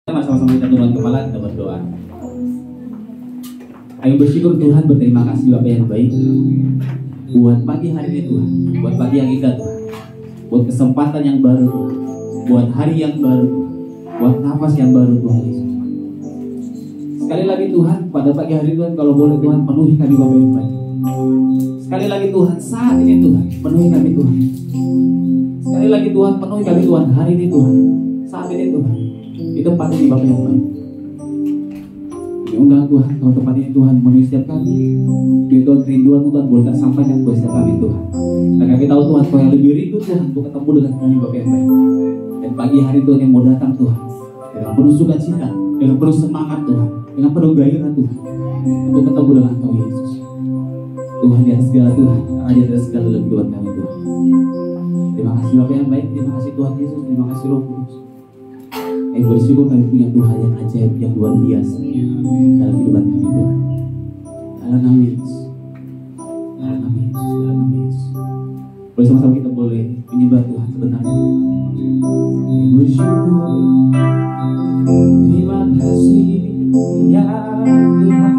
Sama-sama kita turun kepala, kita berdoa. Ayo bersyukur Tuhan, berterima kasih Bapak yang baik buat pagi hari ini Tuhan, buat pagi yang indah Tuhan, buat kesempatan yang baru Tuhan, buat hari yang baru Tuhan, buat nafas yang baru Tuhan Yesus. Sekali lagi Tuhan, pada pagi hari Tuhan, kalau boleh Tuhan penuhi kami Bapak yang baik. Sekali lagi Tuhan, saat ini Tuhan, penuhi kami Tuhan. Sekali lagi Tuhan, penuhi kami Tuhan, hari ini Tuhan, saat ini Tuhan. Di tempat ini Bapak yang baik. Undang Tuhan, kalau tempat ini Tuhan memenuhi setiap kami. Biar Tuhan kerinduan Tuhan boleh tak sampaikan kepada setiap kami Tuhan. Dan kami tahu Tuhan, Kau yang lebih rindu Tuhan untuk ketemu dengan kami Bapak yang baik. Dan pagi hari Tuhan yang mau datang Tuhan, dengan penuh sukacita, dengan penuh semangat Tuhan, dengan penuh gairah Tuhan, untuk ketemu dengan Kau Yesus. Tuhan di atas segala Tuhan, di atas segala dalam kehidupan kami Tuhan. Terima kasih Bapak yang baik, terima kasih Tuhan Yesus, terima kasih Roh Kudus. Bersyukur kami punya Tuhan yang ajaib, yang luar biasa dalam kehidupan kami Tuhan. Dalam nama Yesus, dalam nama Yesus, dalam nama Yesus. Boleh sama-sama kita boleh menyembah Tuhan sebentar. Bersyukur, terima kasih ya Tuhan.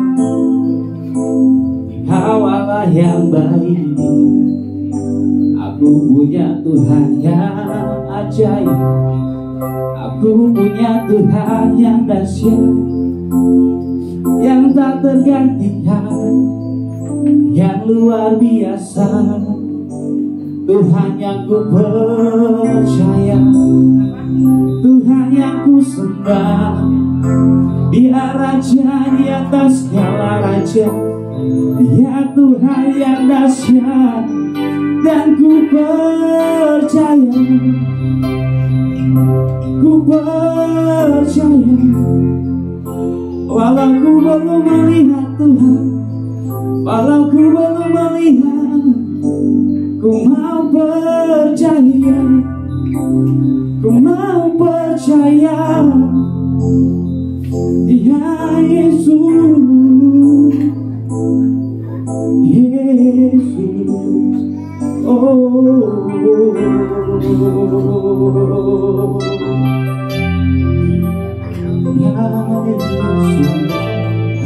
Kau Allah yang baik. Aku punya Tuhan yang ajaib. Aku punya Tuhan yang dahsyat, yang tak tergantikan, yang luar biasa. Tuhan yang ku percaya, Tuhan yang ku sembah. Dia Raja di atas segala raja, Dia Tuhan yang dahsyat, dan ku percaya. Ku percaya, walau ku belum melihat Tuhan, walau ku belum melihat, ku mau percaya, ku mau percaya. Ya Yesus, Yesus, oh.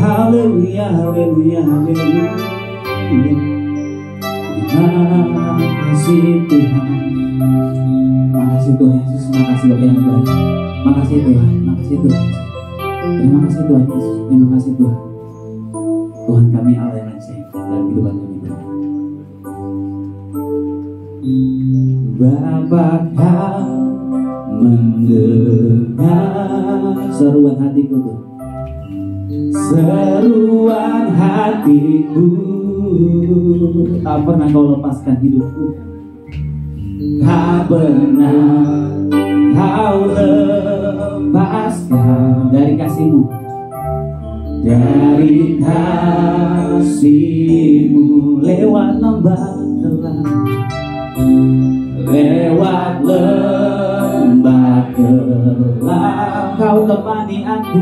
Haleluya, haleluya, haleluya. Terima kasih Tuhan. Terima kasih Tuhan Yesus. Terima kasih Bapak yang baik. Terima kasih Tuhan. Terima kasih Tuhan. Terima kasih Tuhan Yesus. Terima kasih Tuhan. Tuhan kami Allah yang ajaib dalam kehidupan kami Tuhan. Bapa kau mendengar seruan hatiku tuh, seruan hatiku, tak pernah kau lepaskan hidupku, tak pernah kau lepaskan dari kasih-Mu, dari kasih-Mu. Lewat lembah gelap, lewat lembah gelap, Kau temani aku,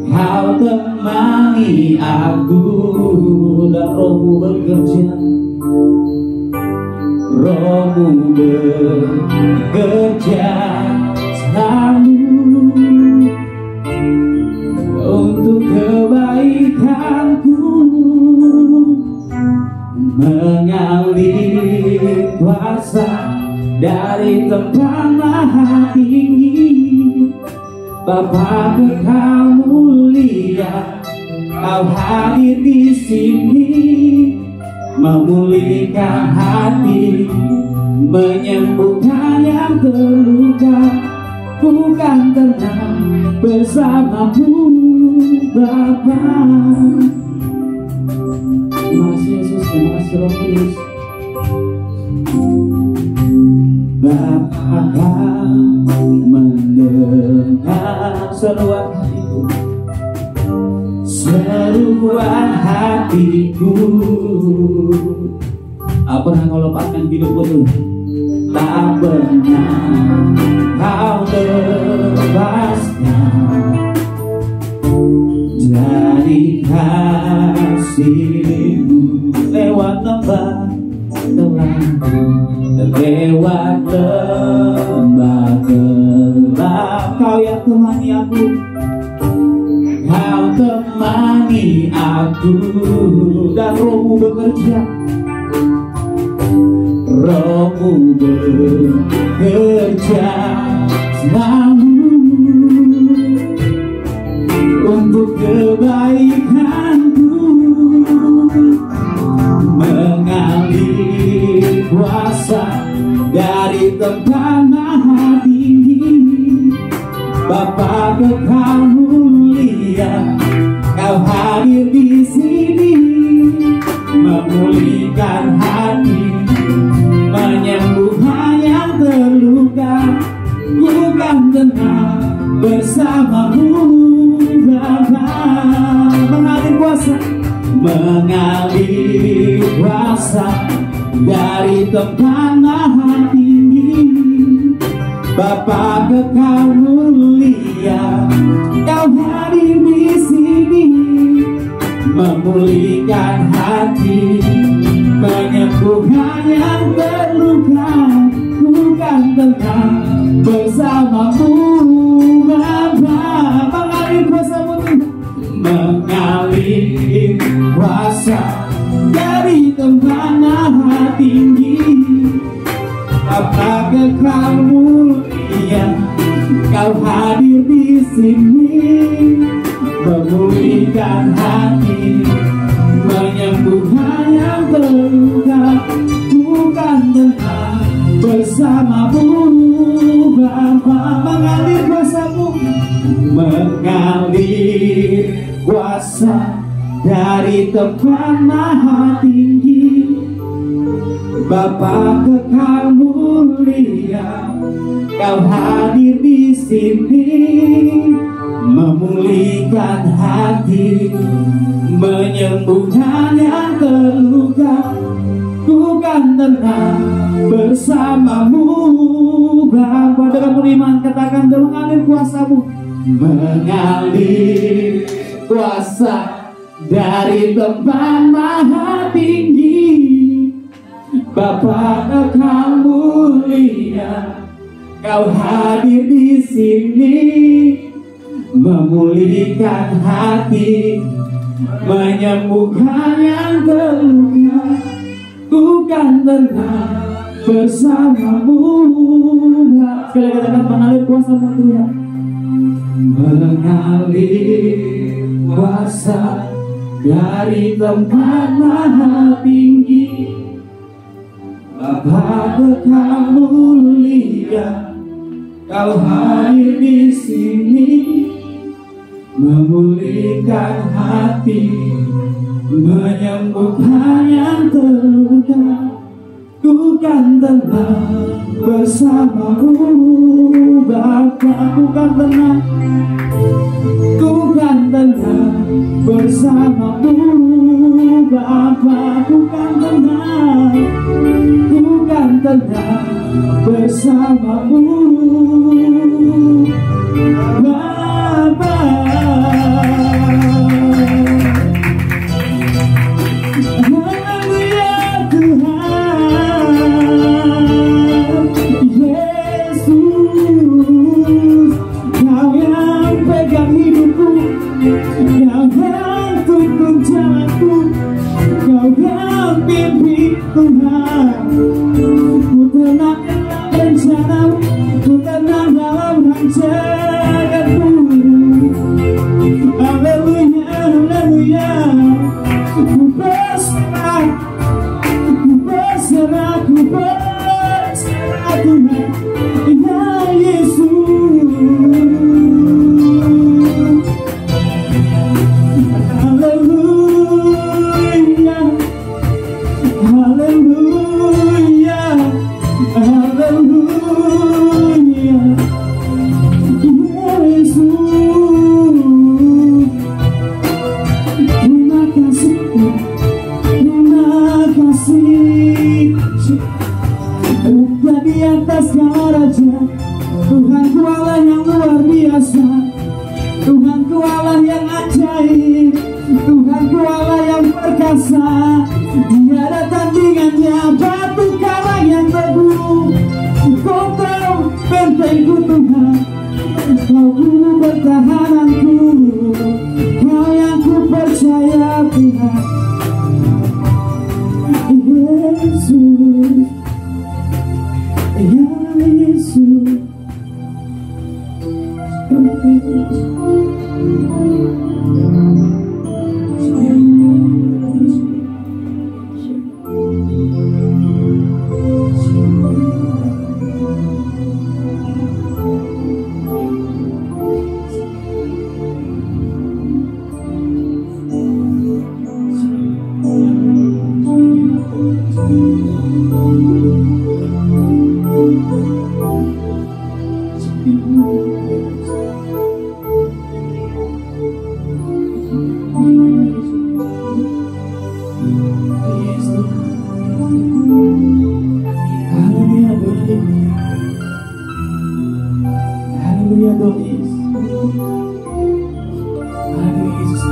Kau temani aku. Dan Roh-Mu bekerja, Roh-Mu bekerja selalu untuk kebaikanku, mengalir kuasa dari tempat maha tinggi. Bapa Kau mulia, Kau hadir di sini, memulihkan hati, menyembuhkan yang terluka. Bukan tenang bersama-Mu Bapa. Terima kasih Yesus, terima kasih Roh Kudus. Bapa Kau mendengar seruan hatiku, seruan hatiku. Tak pernah Kau lepaskan hidupku tuh, tak pernah Kau lepaskan dari kasih-Mu. Lewat lembah gelap, lewat lembah gelap, Kau yang temani aku, Kau temani aku, dan Rohmu bekerja, Rohmu bekerja selalu untuk kebaikanku, mengalir kuasa dari tempat maha tinggi. Bapa Kekal mulia, Kau hadir di sini, memulihkan hati, menyembuhkan yang terluka. Bukan tenang bersamamu Bapa, mengalir kuasa, mengalir kuasa dari tempat maha tinggi. Bapa Kekal mulia, Kau hadir di sini, memulihkan hati, menyembuhkan yang terluka. Bukan tenang bersamamu Bapa, mengalir kuasa-Mu, mengalir kuasa dari tempat maha tinggi. Bapa Kekal mulia, Kau hadir di sini, memulihkan hati, menyembuhkan yang terluka. Bukan tenang bersamamu Bapa, mengalir kuasa-Mu, mengalir kuasa dari tempat maha tinggi. Bapa Kekal mulia, Kau hadir di sini, memulihkan hati, menyembuhkan yang terluka. Bukan tenang bersamamu Bapa, dengan beriman katakan, mengalir kuasa-Mu, mengalir kuasa dari tempat maha tinggi. Bapa Kekal mulia, Kau hadir di sini, memulihkan hati, menyembuhkan yang terluka. Bukan tenang bersamamu. Sekali katakan, mengalir kuasa-Mu Tuhan, mengalir kuasa dari tempat maha tinggi. Bapa Kekal mulia, Kau hadir di sini, memulihkan hati, menyembuhkan yang terluka. Bukan tenang bersamamu Bapa, bukan tenang, bukan tenang bersamamu Bapa, bukan tenang, bukan tenang bersamamu Bapa. Haleluya Tuhan Yesus, Kau yang pegang hidupku, Kau yang tuntun jalanku, Kau yang pimpin Tuhan. Ku tenang dalam rencana-Mu, ku tenang dalam rancangan-Mu. Haleluya, haleluya. Ku berserah, ku berserah, ku berserah Tuhan, ya Yesus. Haleluya, haleluya, haleluya, Yesus. Terima kasih, terima kasih. Di atas segala raja, Tuhanku Allah yang luar biasa, Tuhanku Allah yang ajaib, Tuhanku Allah yang perkasa. Tiada tandingannya, batu karang yang teguh, Kau tahu bentengku Tuhan, Kau Tuhan. Yesus, ya Yesus. Haleluya Tuhan Yesus. Haleluya Yesus.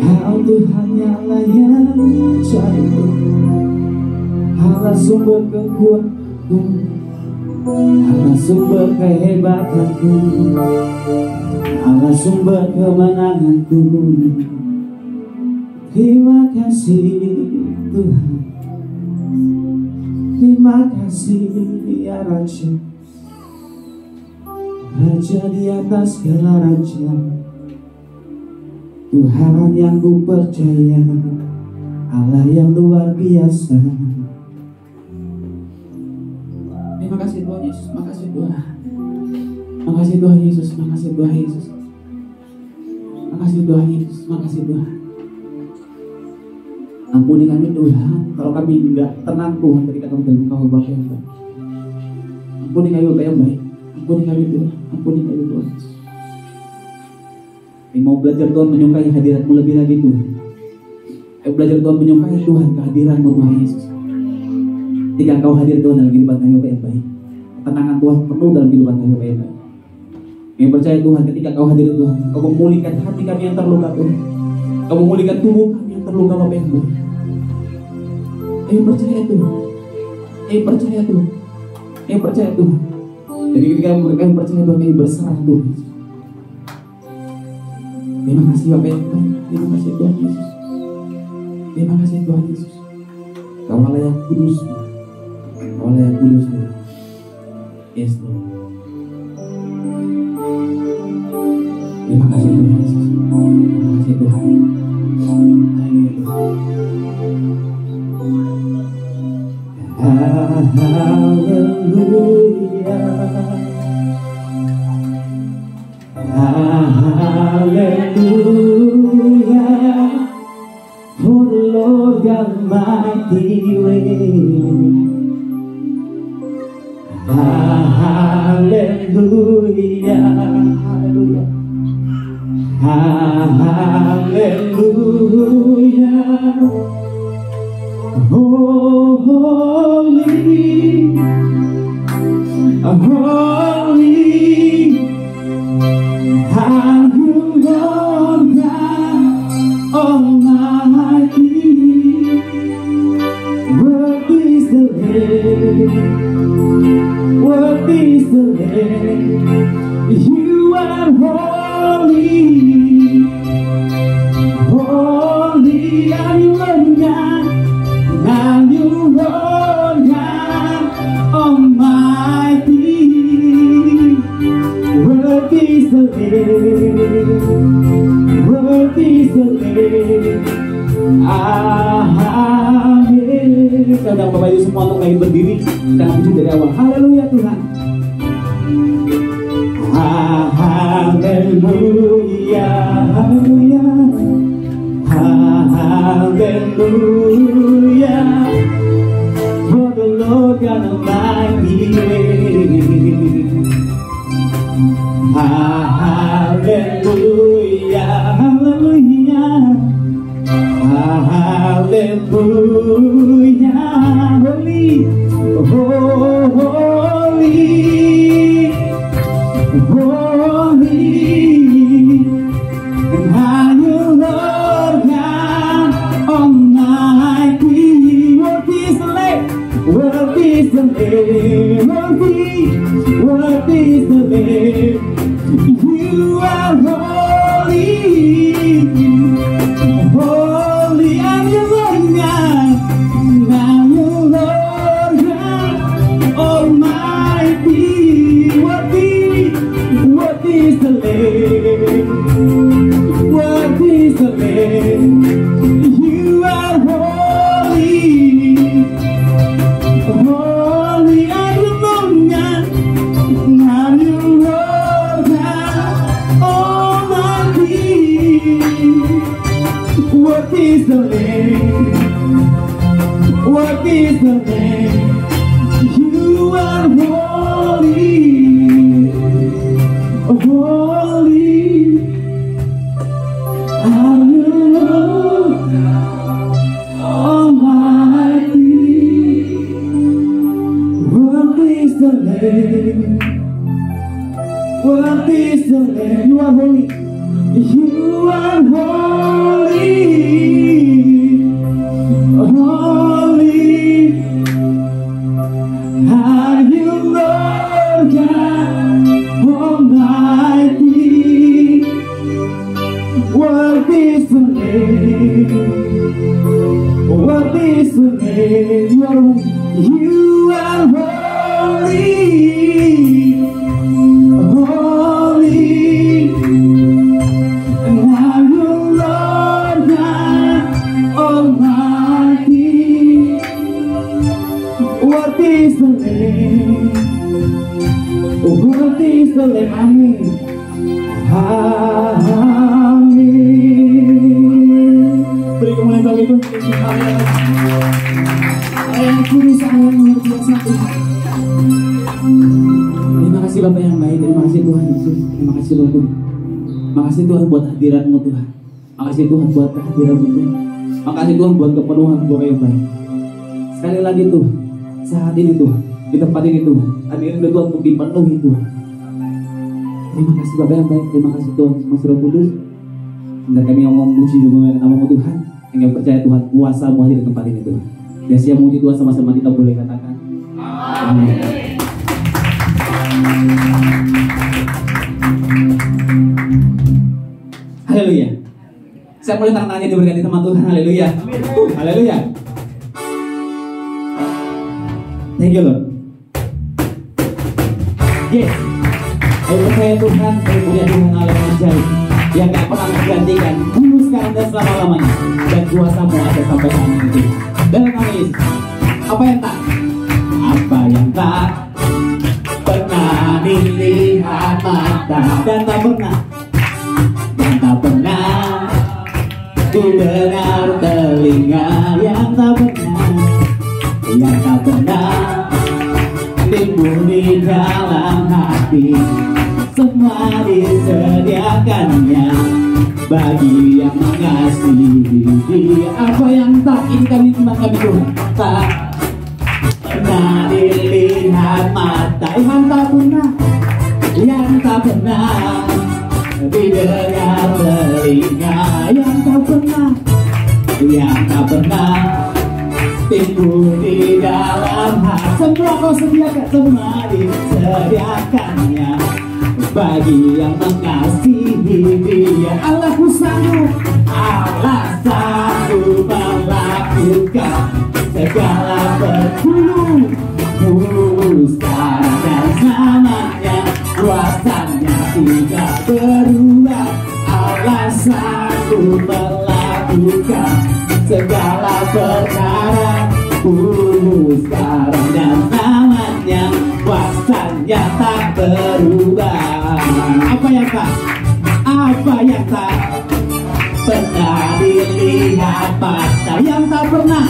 Ya Tuhan Allah yang ajaib, Allah sumber kekuatanku, Allah sumber kehebatanku, Allah sumber kemenanganku. Terima kasih Tuhan, terima kasih ya Raja, Raja di atas segala raja, Tuhan yang ku percaya, Allah yang luar biasa. Terima kasih Tuhan Yesus, makasih Tuhan, makasih Tuhan Yesus, makasih Tuhan Yesus, makasih Tuhan Yesus, makasih Tuhan. Ampuni kami Tuhan, kalau kami enggak tenang Tuhan ketika kami dalam Engkau Bapa yang baik. Ampuni kami Bapa yang baik, ampuni kami Tuhan, ampuni kami Tuhan. Kami mau belajar Tuhan menyukai hadirat-Mu lebih lagi Tuhan. Kami belajar Tuhan menyukai Tuhan kehadiran-Mu Tuhan Yesus. Ketika Engkau hadir Tuhan dalam kehidupan kami Bapa yang baik, ketenangan Tuhan penuh dalam kehidupan kami Bapa yang baik. Kami percaya Tuhan ketika Engkau hadir Tuhan, Engkau memulihkan hati kami yang terluka Tuhan, Engkau memulihkan tubuh kami yang terluka Bapa yang baik. Kami percaya Tuhan, kami percaya Tuhan, kami percaya Tuhan. Jadi ketika kami percaya Tuhan, kami berserah Tuhan. Terima kasih Bapa yang baik, terima kasih Tuhan Yesus, terima kasih Tuhan Yesus. Kau Allah yang kudus, Kau Allah yang kudus Tuhan. Yes Lord. Terima kasih Tuhan Yesus, terima kasih Tuhan. Haleluya, haleluya, for the Lord God mighty reign. Haleluya, haleluya, haleluya. Holy, holy, are you Lord God Almighty? Worthy is the Lamb, worthy is the Lamb. You are holy, holy are you Lord God. Now you Lord God Almighty, worthy is the Lamb, worthy is the Lamb. Amin. Kita undang Bapak Ibu semua untuk lagi berdiri, kita puji dari awal. Haleluya Tuhan. Haleluya, haleluya, haleluya, for the Lord God Almighty reigns. Haleluya, haleluya, haleluya, holy, holy, holy, and are you Lord God Almighty? Worthy is the Lamb, worthy is the Lamb, worthy is the Lamb. You are holy, is the name? What is the name? You are holy, holy. Are you Lord Almighty? What is the name? What is the name? You are holy. You are holy, holy. Are you Lord God Almighty? What is the name? What is the name? You are holy, holy. Are you Lord God Almighty? What is the name? What is the name? Amin. Amin. Beri kemuliaan bagi Tuhan. Yang kudus Allah yang luar biasa Tuhan. Terima kasih Bapak yang baik. Terima kasih Tuhan Yesus. Terima kasih Tuhan. Makasih Tuhan buat hadirat-Mu Tuhan. Makasih Tuhan buat kehadiran-Mu Tuhan. Makasih Tuhan buat kepenuhan Bapak yang baik. Sekali lagi Tuhan, saat ini Tuhan, di tempat ini Tuhan, hadirin Tuhan untuk dipenuhi Tuhan. Terima kasih Bapak yang baik. Terima kasih Tuhan Mas Roh Kudus. Dan kami yang memuji juga nama-Mu Tuhan. Yang percaya Tuhan kuasa-Mu hadir di tempat ini Tuhan. Dan siap memuji Tuhan sama-sama kita boleh katakan. Amin. Haleluya. Saya boleh tangannya diberkati sama Tuhan. Haleluya. Haleluya. Thank you Lord. Yes. Saya percaya Tuhan, saya punya Tuhan Allah yang ajaib, yang gak pernah tergantikan, dulu sekarang dan selama-lamanya, dan kuasa-Mu ada sampai saat ini. Dan kami, apa yang tak pernah dilihat mata, dan tak pernah didengar telinga, yang tak pernah timbul di dalam hati, semua disediakannya bagi yang mengasihi Dia. Apa yang tak ini kami cuma kami Tuhan, tak pernah dilihat mata, yang tak pernah didengar telinga, yang tak pernah timbul di dalam hati, semua kau sediakan, semua disediakannya bagi yang mengasihi Dia. Allahku sanggup, Allah sanggup melakukan segala perlu sekarang dan selamanya, kuasanya tidak berubah. Allah sanggup melakukan segala perkara sekarang dan selamanya, kuasanya tak berubah. Apa yang tak pernah dilihat mata, yang tak pernah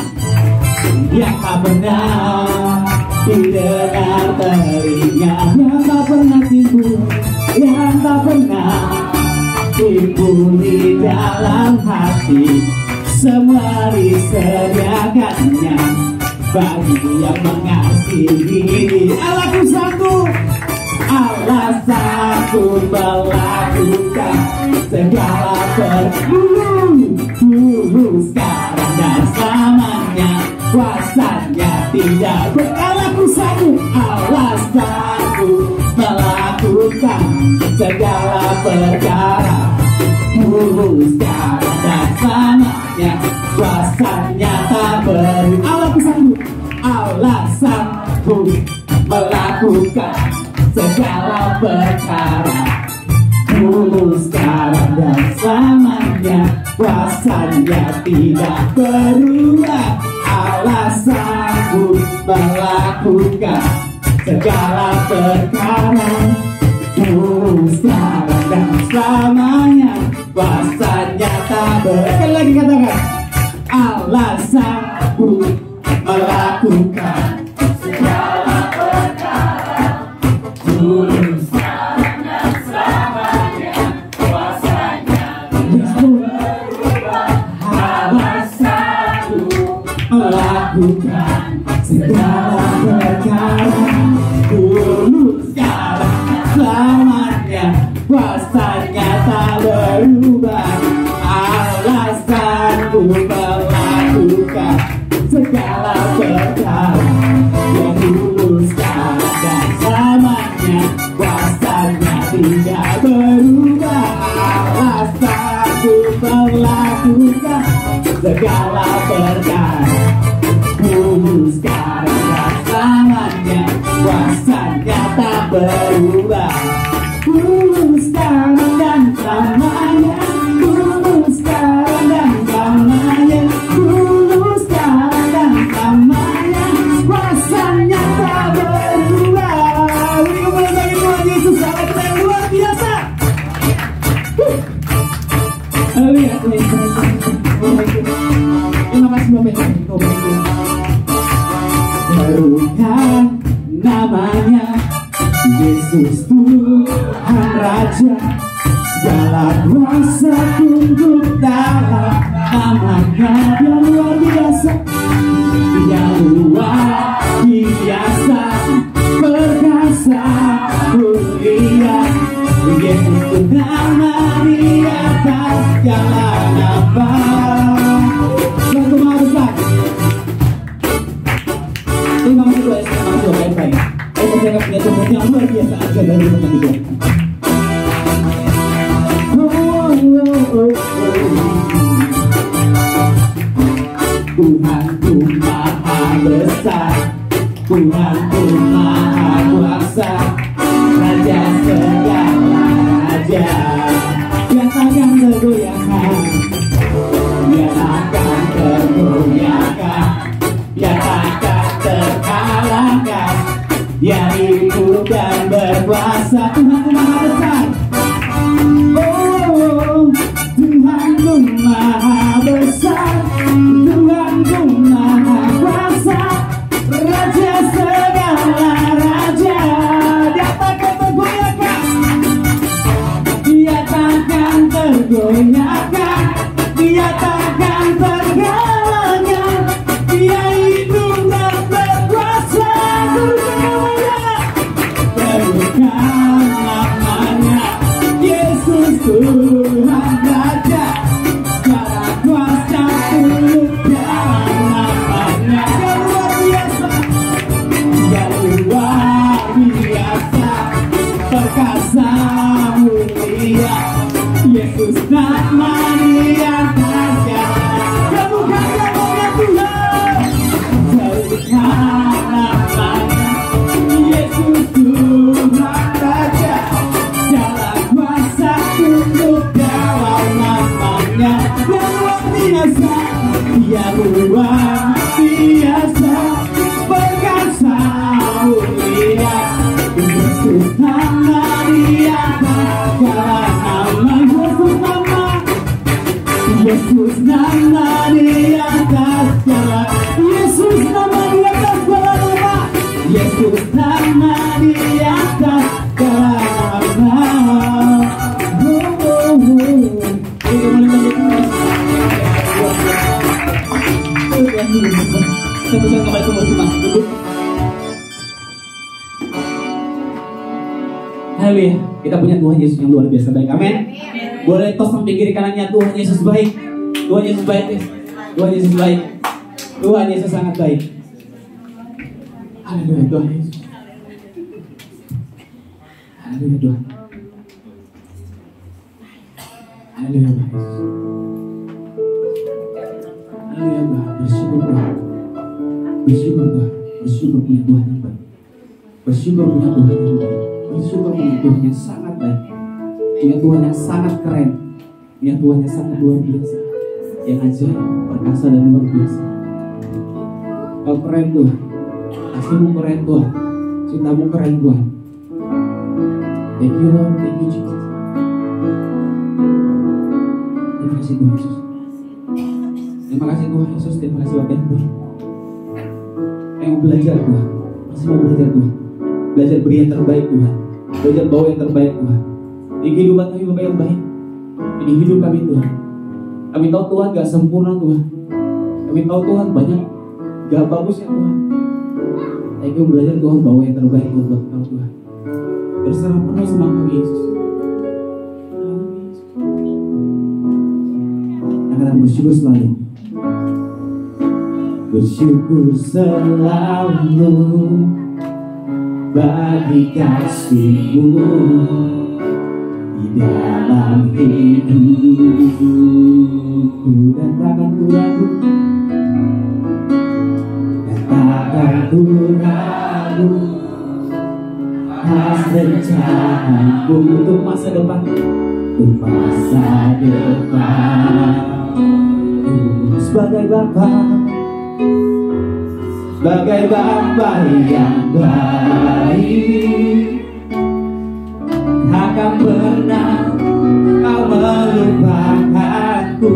didengar telinga, yang tak pernah timbul di dalam hati, semua disediakannya bagi yang mengasihi. Allah sanggup melakukan segala perlu sekarang dan selamanya, kuasanya tidak beralaku sanggup. Allah sanggup melakukan segala perkara sekarang dan selamanya, kuasanya tak beri. Allah sanggup melakukan segala perkara sekarang dan selamanya, kuasanya tidak berubah. Allah sanggup melakukan segala perkara sekarang dan selamanya, kuasanya tak berubah. Sekali lagi katakan, alasanku melakukan segala perkara. Tulus caranya, selamanya kuasanya berubah. Alasanku melakukan segala perkara. Tulus caranya, selamanya kuasanya tak berubah. Alasanku melakukan segala perkara. Yang tulus caranya, selamanya kuasanya tidak berubah. Alasanku melakukan segala perkara. Tulus caranya, selamanya kuasanya tak berubah. Tulus sekarang dan selamanya, tulus sekarang dan selamanya, tulus sekarang dan selamanya, kuasanya tak berubah. Beri kembali bagi Tuhan Yesus, salam yang luar biasa. Haleluya. Terima kasih Bapak Ibu. Serukan namanya Yesus Tuhan Raja, segala kuasa tunduk dalam namanya. Dia luar biasa, dia luar biasa, perkasa, mulia. Yesus itu nama di atas segala nama. Lagu mau besar. Terima kasih Tuhan, terima kasih baik-baik. Saya punya Tuhan yang luar biasa aja dari Tuhan itu. Tuhanku maha besar, Tuhanku maha kuasa, Raja segala raja. Dia takkan tergoyahkan, dia takkan tergoyahkan, dia takkan terkalahkan. Dia hidup dan berkuasa. Tuhanku maha besar. Oh, Tuhanku maha besar, Tuhanku maha kuasa, Raja segala raja. Dia takkan tergoyahkan, dia takkan tergoyahkan, dia takkan terkalahkan. Dia hidup dan berkuasa. Teruskan namanya, Yesus Tuhan Raja, segala kuasa tunduk dalam namanya. Dia luar biasa, dia luar biasa, perkasa, mulia. Yesus nama di atas segala. Temukan namanya Tuhan, teruskan namanya, Yesus Tuhan Raja, segala kuasa tunduk dalam namanya. Dia luar biasa, dia luar biasa, perkasa, mulia. Yesus nama di atas segala nama. Yesus nama, Yesus nama di atas segala. Yesus nama di atas segala nama. Yesus nama di atas segala nama. Haleluya. Kita punya Tuhan Yesus yang luar biasa baik. Amin. Boleh tos samping kiri kanannya, Tuhan Yesus baik. Tuhan Yesus baik. Tuhan Yesus baik. Tuhan Yesus sangat baik. Haleluya Tuhan Yesus. Haleluya Tuhan. Haleluya Tuhan Yesus. Haleluya Tuhan. Bersyukur Tuhan. Bersyukur Tuhan. Bersyukur punya Tuhan yang baik. Bersyukur punya Tuhan yang baik. Bersyukur punya Tuhan yang sangat baik. Punya Tuhan yang sangat keren. Punya Tuhan yang sangat luar biasa. Yang ajaib, perkasa dan luar biasa. Kau keren Tuhan. Kasihmu keren Tuhan. Cintamu keren Tuhan. Thank you Lord. Thank you Jesus. Terima kasih Tuhan Yesus. Terima kasih Tuhan Yesus, terima kasih Bapak yang baik. Yang mau belajar Tuhan, masih mau belajar Tuhan. Belajar beri yang terbaik Tuhan, belajar bawa yang terbaik Tuhan. Di kehidupan kami Bapak yang baik, di hidup kami Tuhan. Kami tahu Tuhan gak sempurna Tuhan. Kami tahu Tuhan banyak gak bagusnya Tuhan. Tapi kami belajar Tuhan bawa yang terbaik buat kau Tuhan. Berserah penuh sama kami Yesus. Akan bersyukur selalu. Bersyukur selalu bagi kasih-Mu di dalam hidupku, dan takkan ku ragu, dan takkan ku ragu atas rencana-Mu untuk masa depan, untuk masa depan. Sebagai Bapa, sebagai Bapa yang baik, takkan pernah Kau melupakanku.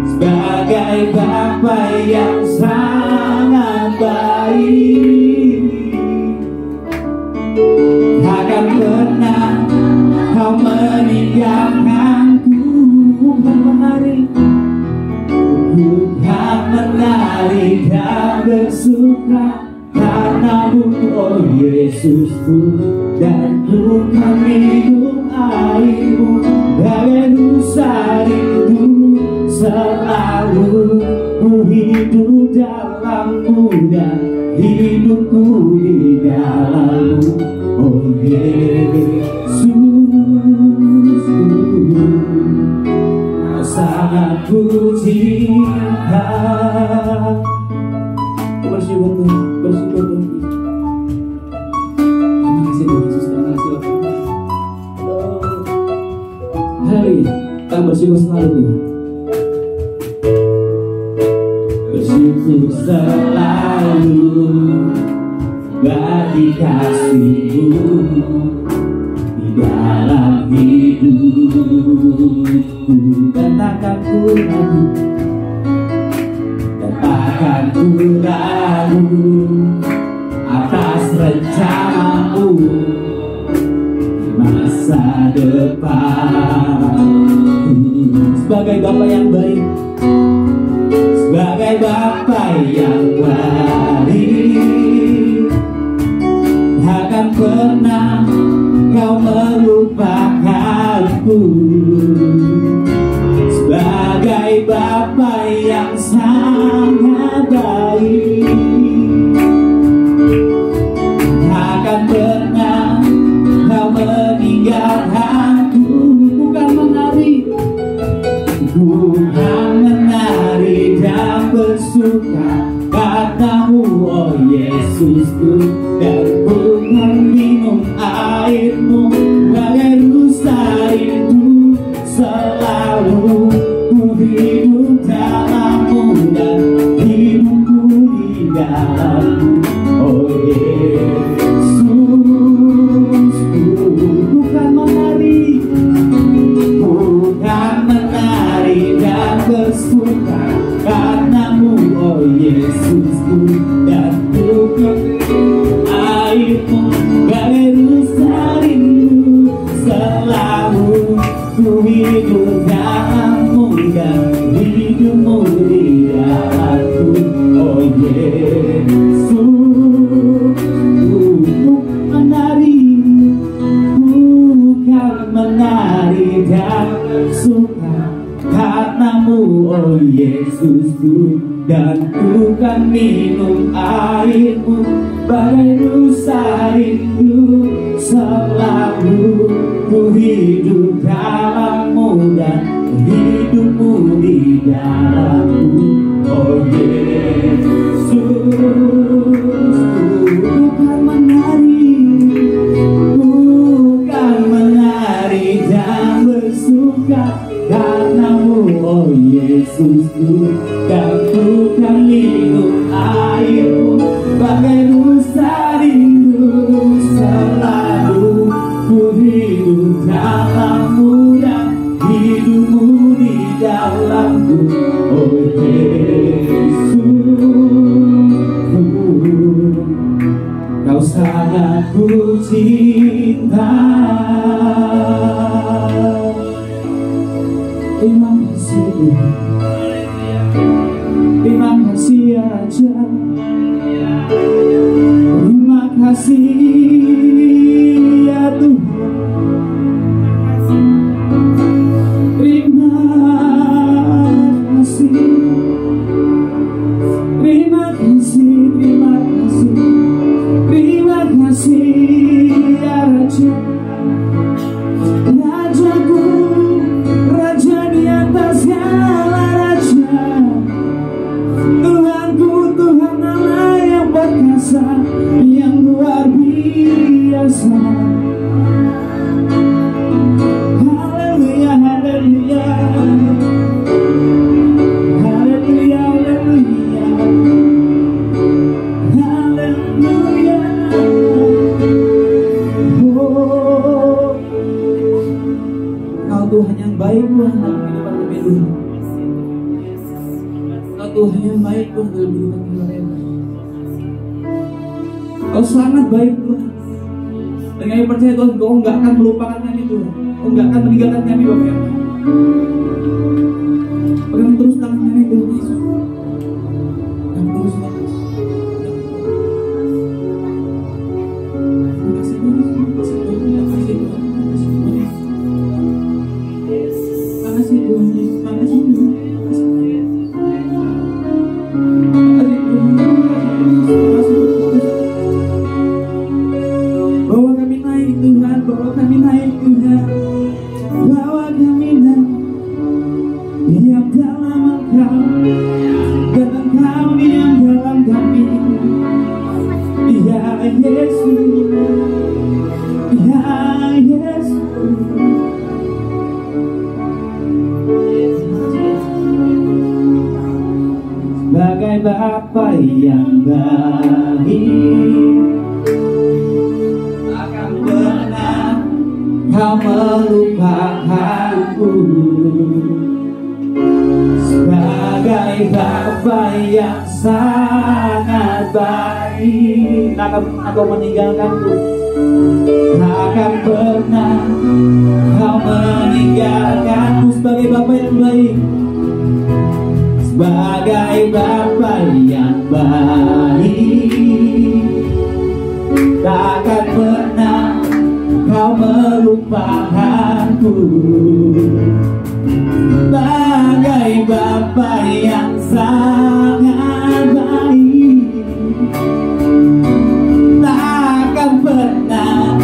Sebagai Bapa yang sangat baik, takkan pernah Kau meninggalkanku. Bukan menari, bukan menari dan bersuka karena-Mu, oh Yesusku, dan bukan minum air-Mu bagai rusa rindu. Selalu ku hidup dalam-Mu dan hidupku di dalam-Mu, oh Yesus. Sangat ku cinta. Bersyukur Tuhan, bersyukur Tuhan. Terima kasih Tuhan Yesus, terima kasih Bapak. Haleluya, kita bersyukur selalu Tuhan. Bersyukur selalu bagi kasih-Mu di dalam hidupku, dan takkan ku ragu, dan takkan ku ragu atas rencana-Mu di masa depan. Sebagai Bapa yang baik, sebagai Bapa yang baik, takkan pernah Kau melupakanku. Sebagai Bapa yang sangat baik, takkan pernah Kau meninggalkanku. Bukan menari, bukan menari dan bersuka karena-Mu, oh Yesusku, dan bukan minum air-Mu bagai rusa rindu. Selalu ku hidup dalam-Mu dan hidupku di dalam-Mu, oh Yesus. Bukan menari, bukan menari dan bersuka karena-Mu, oh Yesusku, dan bukan air-Mu bagai rusa rindu. Selalu ku hidup dalam-Mu dan hidupmu di dalamku, oh Yesus. Bukan menari dan suka karena-Mu, oh Yesusku, dan bukan minum air-Mu bagai rusa rindu. Selalu ku hidup dalam-Mu dan hidupmu di dalamku, oh Yesus. Bukan menari dan bersuka karena-Mu, oh Yesusku, dan bukan minum air-Mu bagai rusa rindu. Selalu ku hidup dalam-Mu dan hidupmu di dalam oh Yesus. Kau sangat ku cinta. Terima kasih Tuhan, terima kasih aja. Terima kasih ya Tuhan. Terima kasih, terima kasih, terima kasih, terima kasih ya Raja. Rajaku, Raja di atas segala raja. Tuhanku, Tuhan Allah yang perkasa, yang luar biasa. Haleluya, haleluya, haleluya, haleluya, haleluya. Oh, Kau Tuhan yang baik Tuhan dalam kehidupan kami Tuhan. Kau Tuhan yang baik Tuhan dalam kehidupan kami. Kau sangat baik Tuhan. Dan kami percaya Tuhan, Kau enggak akan melupakan kami Tuhan. Kau enggak akan meninggalkan kami Bapak yang baik. Pegang terus tangan kami Tuhan Yesus. Pegang terus Tuhan. Terima kasih Tuhan, terima kasih Tuhan, terima kasih Tuhan, terima kasih Tuhan. Terima kasih Tuhan, terima kasih Tuhan. Bawa kami naik Tuhan, bawa kami naik Tuhan, bawa kami naik. Diam dalam Engkau, dan Engkau diam dalam kami. Ya Yesus, ya Yesus. Sebagai Bapa yang baik, akan pernah Kau melupakanku. Sebagai Bapa yang sangat baik, akan Kau meninggalkanku. Akan pernah Kau meninggalkanku. Sebagai Bapa yang baik, sebagai Bapa yang baik, takkan pernah Kau melupakanku. Sebagai Bapa yang sangat baik, takkan pernah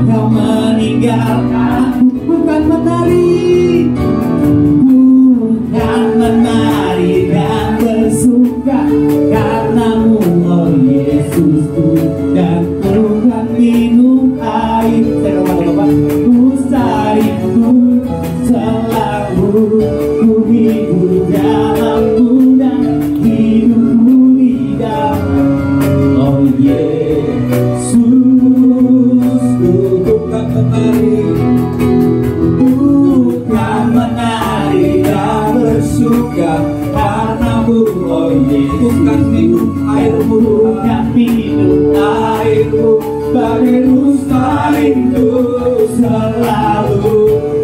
Kau meninggalkanku. Bukan menari, bukan menari dan bersuka karenamu, oh Yesusku, dan bukan minum air. Saya kepada Bapak, ku rindu selalu, ku hidup dalammu dan hidupmu di dalam, oh Yesus. Bukan menari, bukan menari dan bersuka karenamu, oh Yesus. Bukan minum airmu, bukan minum airmu, bagai rusa rindu selalu,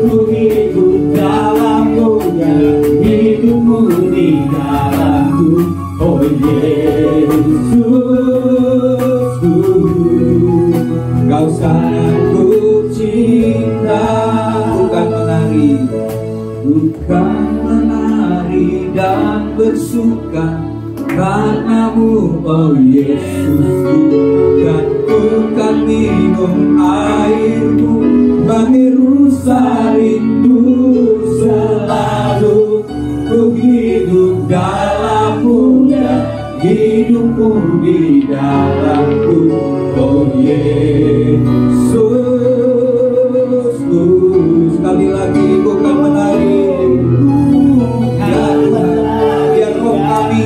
ku hidup dalammu dan hidupmu di dalamku, oh Yesusku. Kau sangat ku cinta. Bukan menari, bukan menari dan bersuka karenamu, oh Yesusku, dan bukan minum airmu, bagai rusa rindu selalu, ku hidup dalammu dan hidupmu di dalamku, oh Yesusku. Sekali lagi, bukan menari, biar roh kami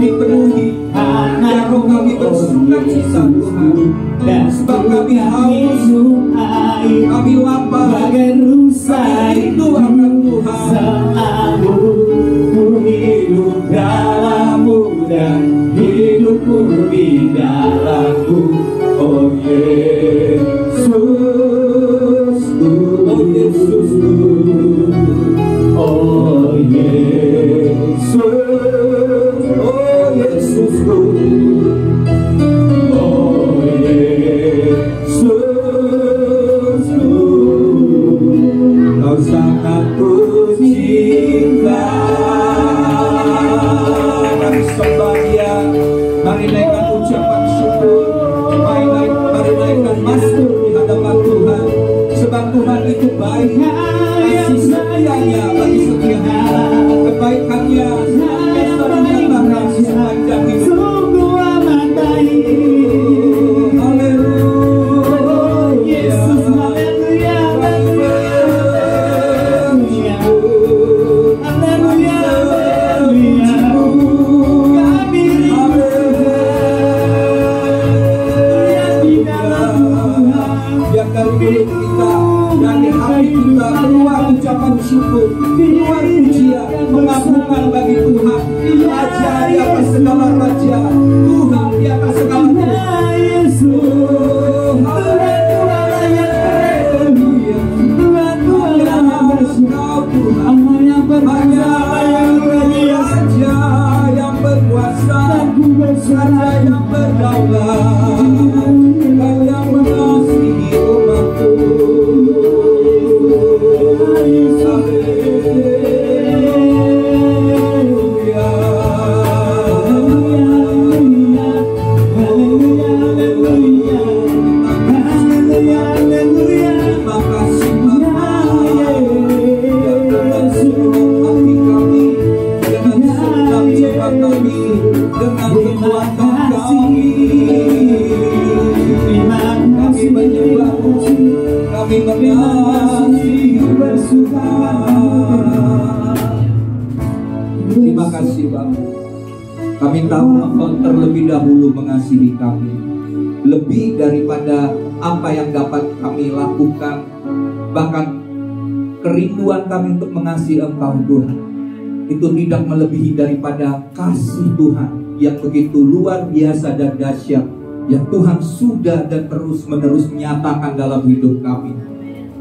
dipenuhi, biar roh kami bersuka cita Tuhan. Sebab kami haus, kami lapar, bagai rusa rindu akan Tuhan. selalu, ku aku cinta. Mari sembah Dia, mari naikkan ucapan syukur, mari naikkan mazmur di hadapan Tuhan. Sebab Tuhan itu baik, kasih setianya bagi setiap kita, kebaikannya senantiasa menyertai sepanjang hidup. Sungguh amat baik. Ucapan syukur, keluar pujian, pengagungan bagi Tuhan. Raja di atas segala raja, Tuhan di atas segala Tuhan. Yesus, Tuhan yang keren, Tuhan yang bersuara, Tuhan yang berkuasa, Raja yang berkuasa, Raja yang berdaulat, Tuhan yang mengasihi umatku. Terima kasih Bapa. Kami tahu Engkau terlebih dahulu mengasihi kami, lebih daripada apa yang dapat kami lakukan. Bahkan kerinduan kami untuk mengasihi Engkau Tuhan, itu tidak melebihi daripada kasih Tuhan yang begitu luar biasa dan dahsyat, yang Tuhan sudah dan terus menerus menyatakan dalam hidup kami.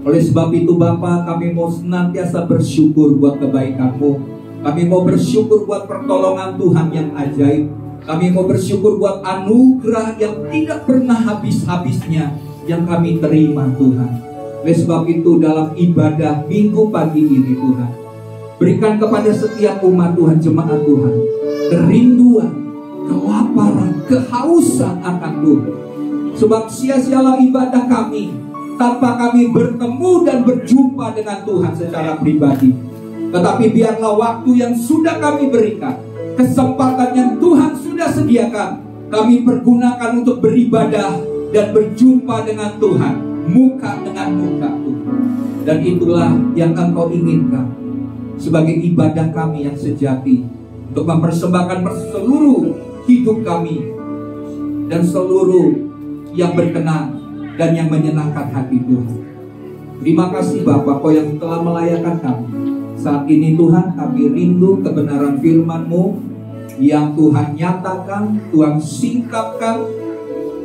Oleh sebab itu Bapa, kami mau senantiasa bersyukur buat kebaikan-Mu. Kami mau bersyukur buat pertolongan Tuhan yang ajaib. Kami mau bersyukur buat anugerah yang tidak pernah habis-habisnya yang kami terima Tuhan. Oleh sebab itu dalam ibadah minggu pagi ini Tuhan, berikan kepada setiap umat Tuhan, jemaat Tuhan, kerinduan, kelaparan, kehausan akan Tuhan. Sebab sia-sialah ibadah kami tanpa kami bertemu dan berjumpa dengan Tuhan secara pribadi. Tetapi biarlah waktu yang sudah kami berikan, kesempatan yang Tuhan sudah sediakan, kami pergunakan untuk beribadah dan berjumpa dengan Tuhan, muka dengan muka Tuhan. Dan itulah yang Engkau inginkan sebagai ibadah kami yang sejati, untuk mempersembahkan seluruh hidup kami dan seluruh yang berkenan dan yang menyenangkan hati Tuhan. Terima kasih Bapa, Kau yang telah melayakan kami. Saat ini Tuhan, kami rindu kebenaran firman-Mu yang Tuhan nyatakan, Tuhan singkapkan.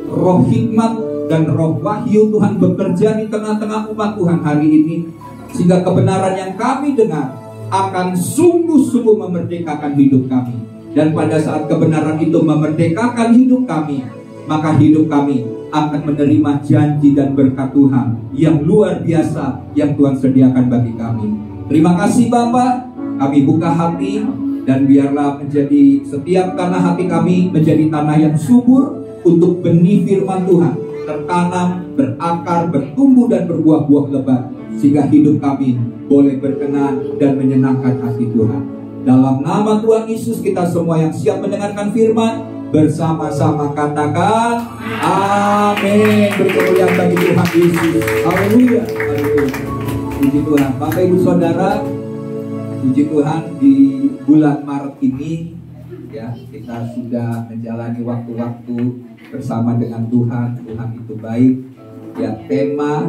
Roh hikmat dan roh wahyu Tuhan bekerja di tengah-tengah umat Tuhan hari ini, sehingga kebenaran yang kami dengar akan sungguh-sungguh memerdekakan hidup kami. Dan pada saat kebenaran itu memerdekakan hidup kami, maka hidup kami akan menerima janji dan berkat Tuhan yang luar biasa yang Tuhan sediakan bagi kami. Terima kasih Bapa, kami buka hati, dan biarlah menjadi setiap tanah hati kami menjadi tanah yang subur untuk benih firman Tuhan tertanam, berakar, bertumbuh dan berbuah-buah lebat, sehingga hidup kami boleh berkenan dan menyenangkan hati Tuhan. Dalam nama Tuhan Yesus, kita semua yang siap mendengarkan firman bersama-sama katakan amin. Berkemuliaan bagi Tuhan Yesus. Haleluya. Puji Tuhan. Bapak Ibu Saudara, puji Tuhan, di bulan Maret ini ya, kita sudah menjalani waktu-waktu bersama dengan Tuhan. Tuhan itu baik. Ya, tema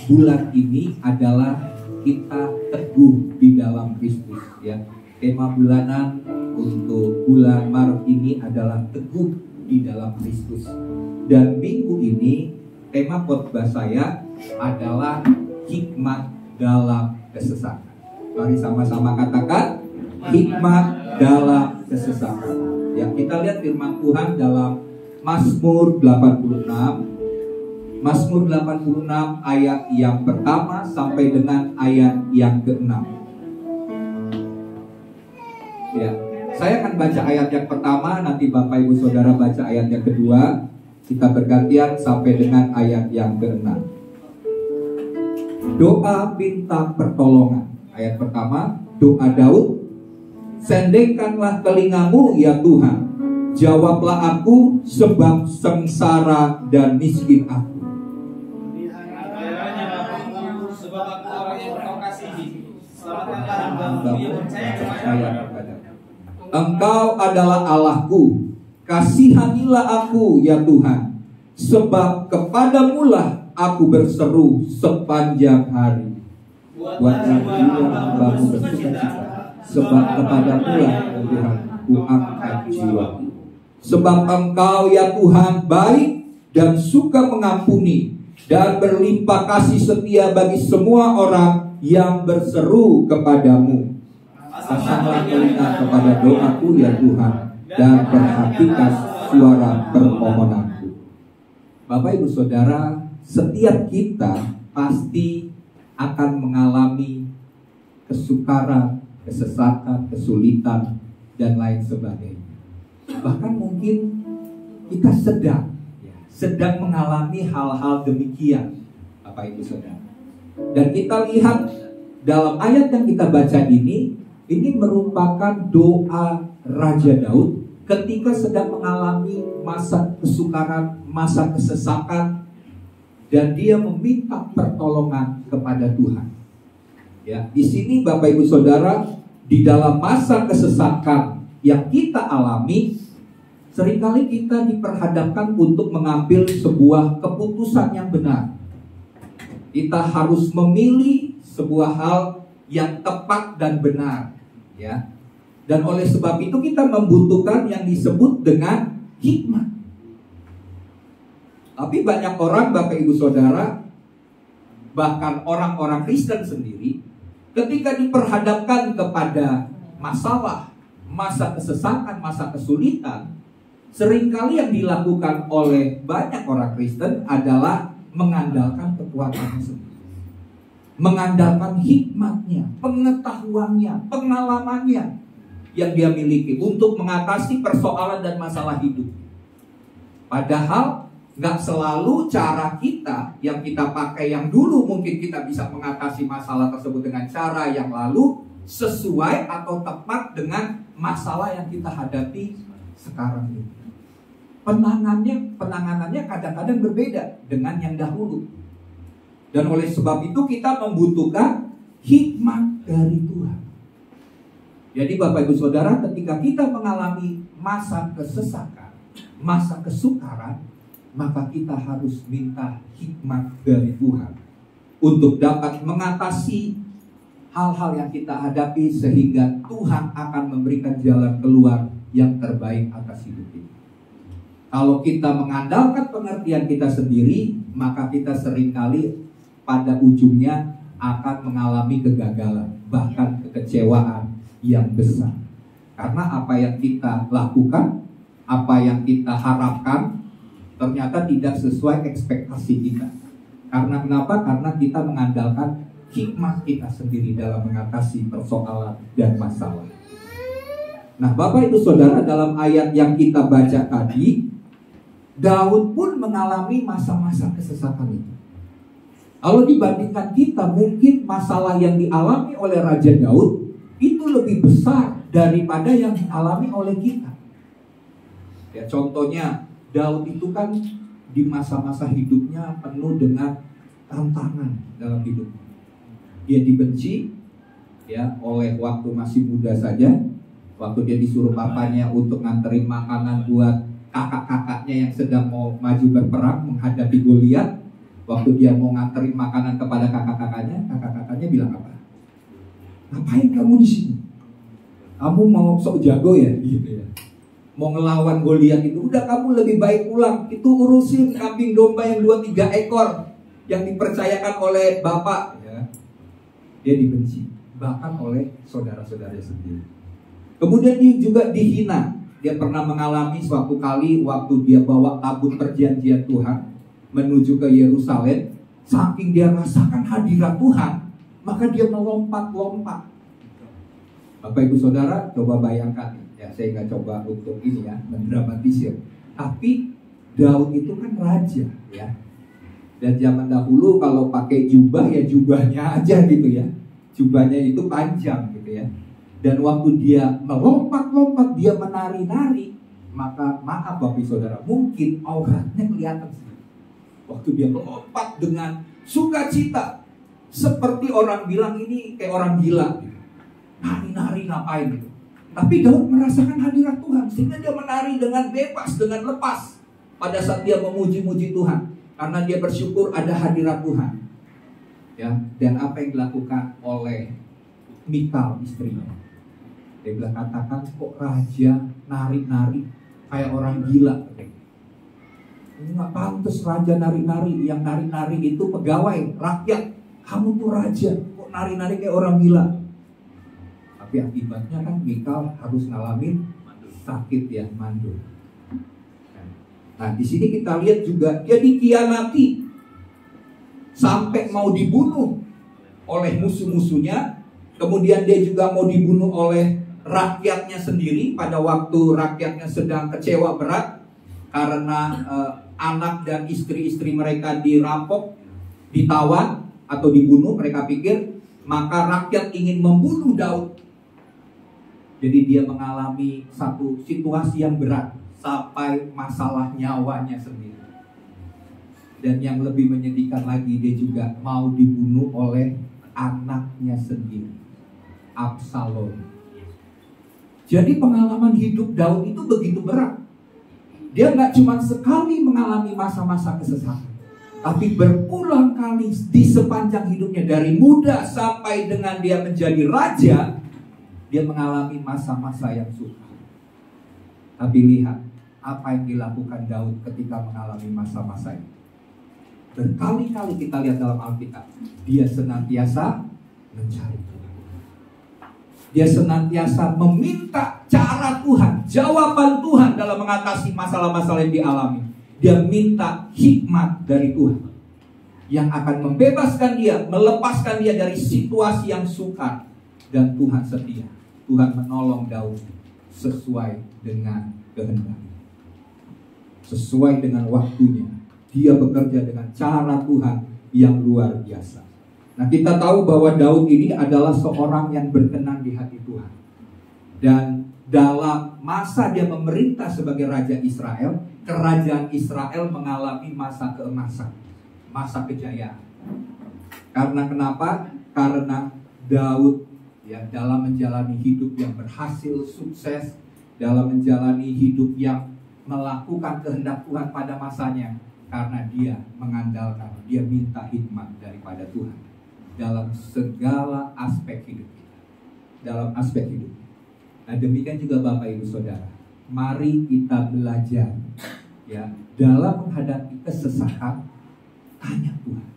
bulan ini adalah kita teguh di dalam Kristus ya. Tema bulanan untuk bulan Maret ini adalah teguh di dalam Kristus. Dan minggu ini tema khotbah saya adalah hikmat dalam kesesakan. Mari sama-sama katakan hikmat dalam kesesakan. Ya, kita lihat firman Tuhan dalam Mazmur 86. Mazmur 86 ayat yang pertama sampai dengan ayat yang ke-6. Ya, saya akan baca ayat yang pertama, nanti Bapak Ibu Saudara baca ayat yang kedua. Kita bergantian sampai dengan ayat yang ke-6. Doa minta pertolongan. Ayat pertama, doa Daud. Sendengkanlah telingamu ya Tuhan, jawablah aku sebab sengsara dan miskin aku. Engkau adalah Allahku, kasihanilah aku ya Tuhan, sebab kepadamulah aku berseru sepanjang hari. Buatlah jiwa hambamu bersukacita, sebab kepadamulah Tuhan ku angkat jiwaku. Sebab Engkau ya Tuhan baik dan suka mengampuni, dan berlimpah kasih setia bagi semua orang yang berseru kepadamu. Pasanglah telinga kepada doaku ya Tuhan, dan perhatikan suara permohonanku. Bapak Ibu Saudara, setiap kita pasti akan mengalami kesukaran, kesesatan, kesulitan, dan lain sebagainya. Bahkan mungkin kita sedang mengalami hal-hal demikian, Bapak Ibu Saudara. Dan kita lihat dalam ayat yang kita baca ini merupakan doa Raja Daud ketika sedang mengalami masa kesukaran, masa kesesakan, dan dia meminta pertolongan kepada Tuhan. Ya, di sini Bapak Ibu Saudara, di dalam masa kesesakan yang kita alami, seringkali kita diperhadapkan untuk mengambil sebuah keputusan yang benar. Kita harus memilih sebuah hal yang tepat dan benar, ya. Dan oleh sebab itu kita membutuhkan yang disebut dengan hikmat. Tapi banyak orang, Bapak Ibu Saudara, bahkan orang-orang Kristen sendiri, ketika diperhadapkan kepada masalah, masa kesesakan, masa kesulitan, seringkali yang dilakukan oleh banyak orang Kristen adalah mengandalkan kekuatannya sendiri, mengandalkan hikmatnya, pengetahuannya, pengalamannya yang dia miliki untuk mengatasi persoalan dan masalah hidup. Padahal nggak selalu cara kita yang kita pakai yang dulu mungkin kita bisa mengatasi masalah tersebut dengan cara yang lalu sesuai atau tepat dengan masalah yang kita hadapi sekarang ini. Penanganannya kadang-kadang berbeda dengan yang dahulu. Dan oleh sebab itu kita membutuhkan hikmat dari Tuhan. Jadi Bapak Ibu Saudara, ketika kita mengalami masa kesesakan, masa kesukaran, maka kita harus minta hikmat dari Tuhan untuk dapat mengatasi hal-hal yang kita hadapi, sehingga Tuhan akan memberikan jalan keluar yang terbaik atas hidup kita. Kalau kita mengandalkan pengertian kita sendiri, maka kita seringkali pada ujungnya akan mengalami kegagalan, bahkan kekecewaan yang besar. Karena apa yang kita lakukan, apa yang kita harapkan, ternyata tidak sesuai ekspektasi kita. Karena kenapa? Karena kita mengandalkan hikmat kita sendiri dalam mengatasi persoalan dan masalah. Nah, Bapak Ibu Saudara, dalam ayat yang kita baca tadi, Daud pun mengalami masa-masa kesesakan itu. Kalau dibandingkan kita, mungkin masalah yang dialami oleh Raja Daud itu lebih besar daripada yang dialami oleh kita. Ya, contohnya Daud itu kan di masa-masa hidupnya penuh dengan tantangan dalam hidupnya. Dia dibenci ya oleh waktu masih muda saja. Waktu dia disuruh papanya untuk nganterin makanan buat kakak-kakaknya yang sedang mau maju berperang menghadapi Goliat. Waktu dia mau nganterin makanan kepada kakak-kakaknya bilang apa? Ngapain kamu di sini? Kamu mau sok jago ya? Gitu ya. Mau ngelawan Goliat itu, udah kamu lebih baik pulang. Itu urusin kambing domba yang 2-3 ekor yang dipercayakan oleh bapak. Ya. Dia dibenci, bahkan oleh saudara-saudara sendiri. Kemudian dia juga dihina. Dia pernah mengalami suatu kali waktu dia bawa tabut perjanjian Tuhan, menuju ke Yerusalem, saking dia rasakan hadirat Tuhan, maka dia melompat-lompat. Bapak Ibu Saudara, coba bayangkan ya, saya nggak coba untuk ini ya, mendramatisir. Tapi Daud itu kan raja ya. Dan zaman dahulu kalau pakai jubah ya jubahnya aja gitu ya. Jubahnya itu panjang gitu ya. Dan waktu dia melompat-lompat, dia menari-nari, maka maaf Bapak Ibu Saudara, mungkin auratnya kelihatan sih. Waktu dia melompat dengan sukacita, seperti orang bilang ini kayak orang gila gitu. Nari-nari ngapain gitu. Tapi Daud merasakan hadirat Tuhan, sehingga dia menari dengan bebas, dengan lepas pada saat dia memuji-muji Tuhan, karena dia bersyukur ada hadirat Tuhan. Ya, dan apa yang dilakukan oleh Mikal istrinya? Dia bilang, katakan kok raja nari-nari kayak orang gila. Ini nggak pantas raja nari-nari. Yang nari-nari itu pegawai rakyat. Kamu tuh raja, kok nari-nari kayak orang gila? Tapi akibatnya kan Mikal harus ngalamin sakit ya, mandul. Nah di sini kita lihat juga dia dikhianati sampai mau dibunuh oleh musuh-musuhnya. Kemudian dia juga mau dibunuh oleh rakyatnya sendiri pada waktu rakyatnya sedang kecewa berat karena anak dan istri-istri mereka dirampok, ditawan atau dibunuh. Mereka pikir, maka rakyat ingin membunuh Daud. Jadi dia mengalami satu situasi yang berat sampai masalah nyawanya sendiri. Dan yang lebih menyedihkan lagi, dia juga mau dibunuh oleh anaknya sendiri, Absalom. Jadi pengalaman hidup Daud itu begitu berat. Dia nggak cuma sekali mengalami masa-masa kesesatan, tapi berulang kali di sepanjang hidupnya, dari muda sampai dengan dia menjadi raja, dia mengalami masa-masa yang sukar. Tapi lihat apa yang dilakukan Daud ketika mengalami masa-masa itu. Berkali-kali kita lihat dalam Alkitab, dia senantiasa mencari Tuhan. Dia senantiasa meminta cara Tuhan, jawaban Tuhan dalam mengatasi masalah-masalah yang dialami. Dia minta hikmat dari Tuhan yang akan membebaskan dia, melepaskan dia dari situasi yang sukar. Dan Tuhan setia. Tuhan menolong Daud sesuai dengan kehendaknya, sesuai dengan waktunya. Dia bekerja dengan cara Tuhan yang luar biasa. Nah, kita tahu bahwa Daud ini adalah seorang yang berkenan di hati Tuhan. Dan dalam masa dia memerintah sebagai Raja Israel, kerajaan Israel mengalami masa keemasan, masa kejayaan. Karena kenapa? Karena Daud ya, dalam menjalani hidup yang berhasil, sukses, dalam menjalani hidup yang melakukan kehendak Tuhan pada masanya, karena dia mengandalkan, dia minta hikmat daripada Tuhan dalam segala aspek hidup kita, dalam aspek hidup. Nah demikian juga Bapak Ibu Saudara, mari kita belajar ya, dalam menghadapi kesesatan, tanya Tuhan,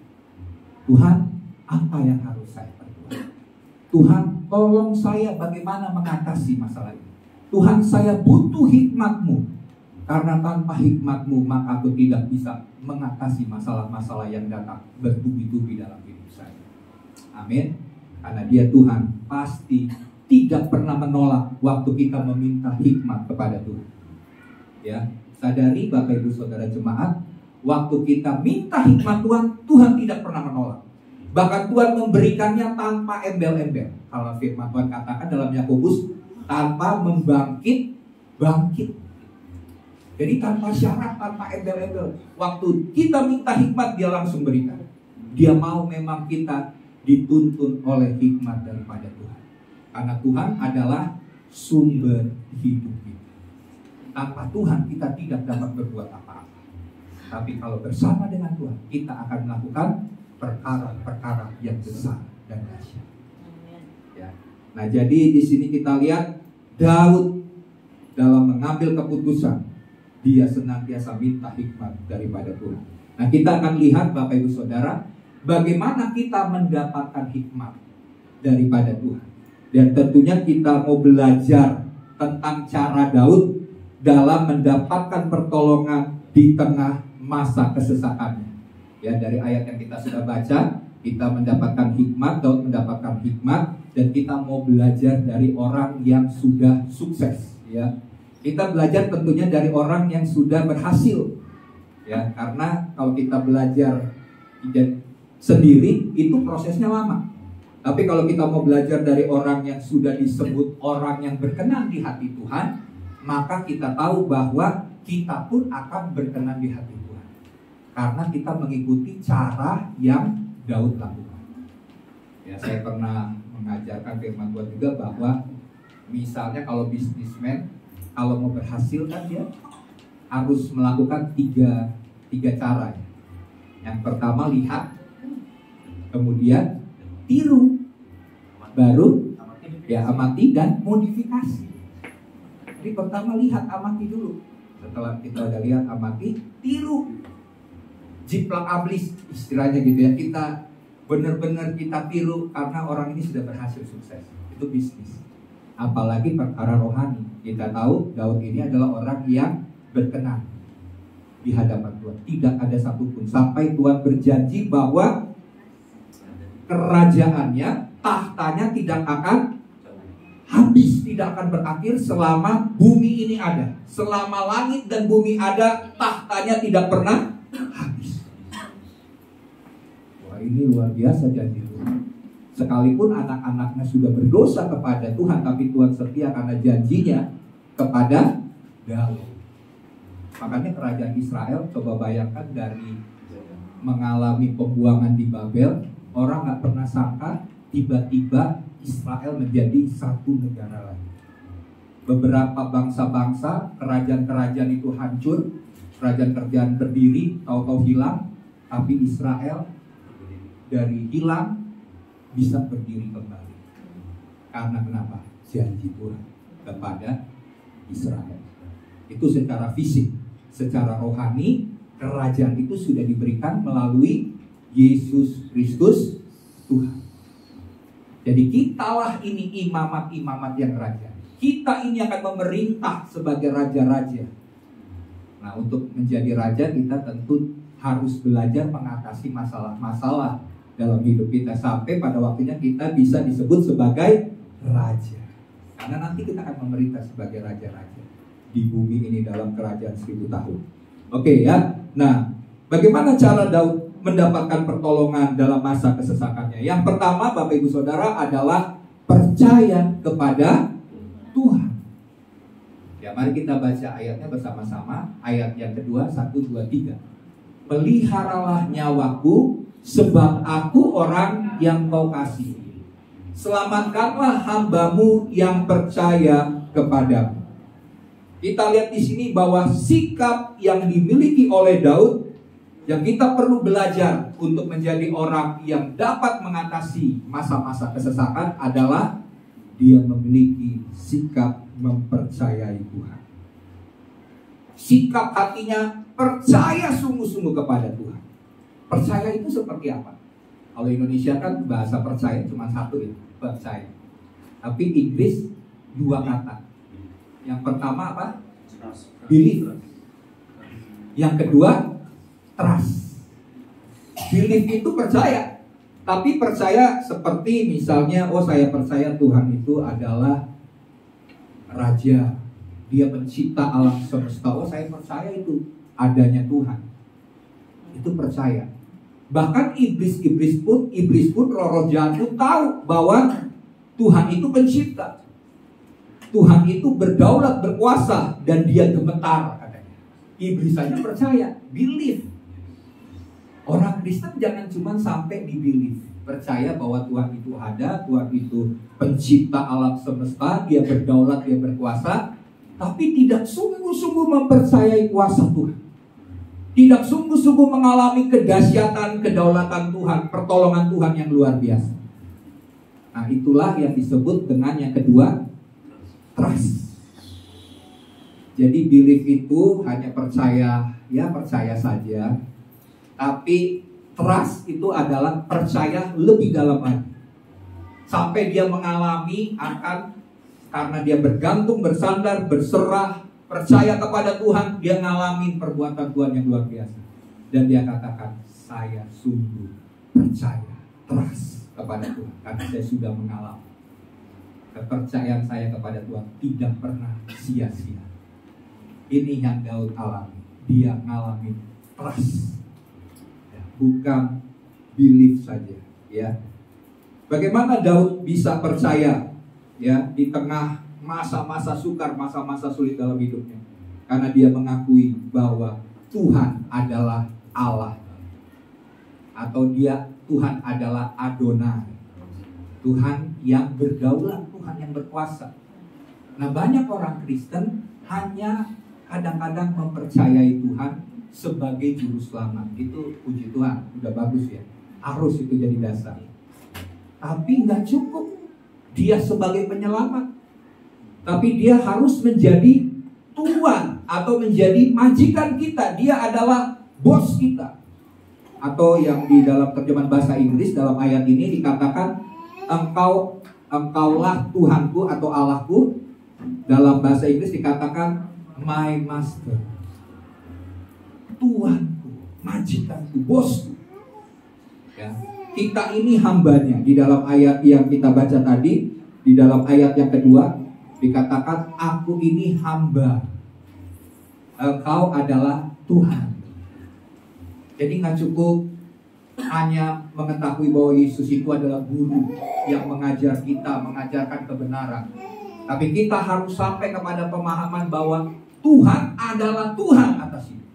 Tuhan apa yang harus saya perbuat? Tuhan tolong saya bagaimana mengatasi masalah ini. Tuhan, saya butuh hikmat-Mu, karena tanpa hikmat-Mu maka aku tidak bisa mengatasi masalah-masalah yang datang bertubi-tubi dalam hidup saya. Amin. Karena Dia Tuhan pasti tidak pernah menolak waktu kita meminta hikmat kepada Tuhan. Ya, sadari Bapak Ibu Saudara jemaat, waktu kita minta hikmat Tuhan, Tuhan tidak pernah menolak. Bahkan Tuhan memberikannya tanpa embel-embel. Kalau firman Tuhan katakan dalam Yakobus, tanpa bangkit. Jadi tanpa syarat, tanpa embel-embel. Waktu kita minta hikmat, Dia langsung berikan. Dia mau memang kita dituntun oleh hikmat daripada Tuhan. Karena Tuhan adalah sumber hidup kita. Tanpa Tuhan kita tidak dapat berbuat apa-apa. Tapi kalau bersama dengan Tuhan, kita akan melakukan perkara-perkara yang besar dan dahsyat. Ya. Nah, jadi di sini kita lihat Daud dalam mengambil keputusan, dia senantiasa minta hikmat daripada Tuhan. Nah, kita akan lihat Bapak Ibu Saudara, bagaimana kita mendapatkan hikmat daripada Tuhan. Dan tentunya kita mau belajar tentang cara Daud dalam mendapatkan pertolongan di tengah masa kesesakannya. Ya, dari ayat yang kita sudah baca, kita mendapatkan hikmat, Daud mendapatkan hikmat, dan kita mau belajar dari orang yang sudah sukses. Ya, kita belajar tentunya dari orang yang sudah berhasil. Ya, karena kalau kita belajar sendiri itu prosesnya lama. Tapi kalau kita mau belajar dari orang yang sudah disebut orang yang berkenan di hati Tuhan, maka kita tahu bahwa kita pun akan berkenan di hati Tuhan. Karena kita mengikuti cara yang Daud lakukan. Ya, saya pernah mengajarkan firman Tuhan juga bahwa misalnya kalau bisnismen, kalau mau berhasil kan dia harus melakukan tiga cara. Yang pertama lihat, kemudian tiru, baru ya amati dan modifikasi. Jadi pertama lihat, amati dulu. Setelah kita udah lihat, amati, tiru. Jiplak ablis istilahnya gitu ya. Kita benar-benar kita tiru karena orang ini sudah berhasil sukses. Itu bisnis. Apalagi perkara rohani. Kita tahu Daud ini adalah orang yang berkenan di hadapan Tuhan. Tidak ada satupun. Sampai Tuhan berjanji bahwa kerajaannya, tahtanya tidak akan habis, tidak akan berakhir selama bumi ini ada. Selama langit dan bumi ada, tahtanya tidak pernah habis. Wah, ini luar biasa janji Tuhan. Sekalipun anak-anaknya sudah berdosa kepada Tuhan, tapi Tuhan setia karena janjinya kepada Daud. Makanya kerajaan Israel, coba bayangkan dari mengalami pembuangan di Babel, orang gak pernah sangka tiba-tiba Israel menjadi satu negara lagi. Beberapa bangsa-bangsa, kerajaan-kerajaan itu hancur, kerajaan-kerajaan berdiri, tahu-tahu hilang, tapi Israel dari hilang bisa berdiri kembali. Karena kenapa? Janji Tuhan kepada Israel. Itu secara fisik. Secara rohani, kerajaan itu sudah diberikan melalui Yesus Kristus Tuhan. Jadi kitalah ini imamat-imamat yang raja. Kita ini akan memerintah sebagai raja-raja. Nah, untuk menjadi raja kita tentu harus belajar mengatasi masalah-masalah dalam hidup kita sampai pada waktunya kita bisa disebut sebagai raja. Karena nanti kita akan memerintah sebagai raja-raja di bumi ini dalam kerajaan 1000 tahun. Oke ya. Nah, bagaimana cara Daud mendapatkan pertolongan dalam masa kesesakannya? Yang pertama, Bapak Ibu Saudara, adalah percaya kepada Tuhan. Ya, mari kita baca ayatnya bersama-sama. Ayat yang kedua, 1, 2, 3. Peliharalah nyawaku, sebab aku orang yang kau kasihi. Selamatkanlah hambamu yang percaya kepadamu. Kita lihat di sini bahwa sikap yang dimiliki oleh Daud yang kita perlu belajar untuk menjadi orang yang dapat mengatasi masa-masa kesesakan adalah dia memiliki sikap mempercayai Tuhan. Sikap hatinya percaya sungguh-sungguh kepada Tuhan. Percaya itu seperti apa? Kalau Indonesia kan bahasa percaya cuma satu ya, percaya. Tapi Inggris 2 kata. Yang pertama apa? Belief. Yang kedua trust. Belief itu percaya. Tapi percaya seperti misalnya, oh saya percaya Tuhan itu adalah Raja. Dia pencipta alam semesta. Oh saya percaya itu adanya Tuhan. Itu percaya. Bahkan iblis pun roh jahat pun tahu bahwa Tuhan itu pencipta. Tuhan itu berdaulat, berkuasa, dan dia gemetar katanya. Iblis saja percaya, believe. Orang Kristen jangan cuma sampai di believe, percaya bahwa Tuhan itu ada, Tuhan itu pencipta alam semesta, dia berdaulat, dia berkuasa, tapi tidak sungguh-sungguh mempercayai kuasa Tuhan. Tidak sungguh-sungguh mengalami kedahsyatan, kedaulatan Tuhan, pertolongan Tuhan yang luar biasa. Nah, itulah yang disebut dengan yang kedua, trust. Jadi belief itu hanya percaya, ya percaya saja. Tapi trust itu adalah percaya lebih dalam lagi. Sampai dia mengalami akan, karena dia bergantung, bersandar, berserah, percaya kepada Tuhan, dia ngalamin perbuatan Tuhan yang luar biasa. Dan dia katakan, saya sungguh percaya, trust kepada Tuhan, karena saya sudah mengalami. Kepercayaan saya kepada Tuhan tidak pernah sia-sia. Ini yang Daud alami. Dia mengalami trust, ya, bukan belief saja. Ya, bagaimana Daud bisa percaya, ya, di tengah masa-masa sukar, masa-masa sulit dalam hidupnya? Karena dia mengakui bahwa Tuhan adalah Allah, atau Tuhan adalah Adonai, Tuhan yang berdaulat, Tuhan yang berkuasa. Nah, banyak orang Kristen hanya kadang-kadang mempercayai Tuhan sebagai juru selamat. Itu puji Tuhan, udah bagus ya, harus itu jadi dasar. Tapi nggak cukup dia sebagai penyelamat, tapi dia harus menjadi Tuhan atau menjadi majikan kita. Dia adalah bos kita. Atau yang di dalam terjemahan bahasa Inggris dalam ayat ini dikatakan, engkaulah Tuhanku atau Allahku. Dalam bahasa Inggris dikatakan my master, Tuhanku, majikanku, bosku. Ya, kita ini hambanya. Di dalam ayat yang kita baca tadi, di dalam ayat yang kedua dikatakan, aku ini hamba, engkau adalah Tuhan. Jadi nggak cukup hanya mengetahui bahwa Yesus itu adalah guru yang mengajar kita, mengajarkan kebenaran. Tapi kita harus sampai kepada pemahaman bahwa Tuhan adalah Tuhan atas itu.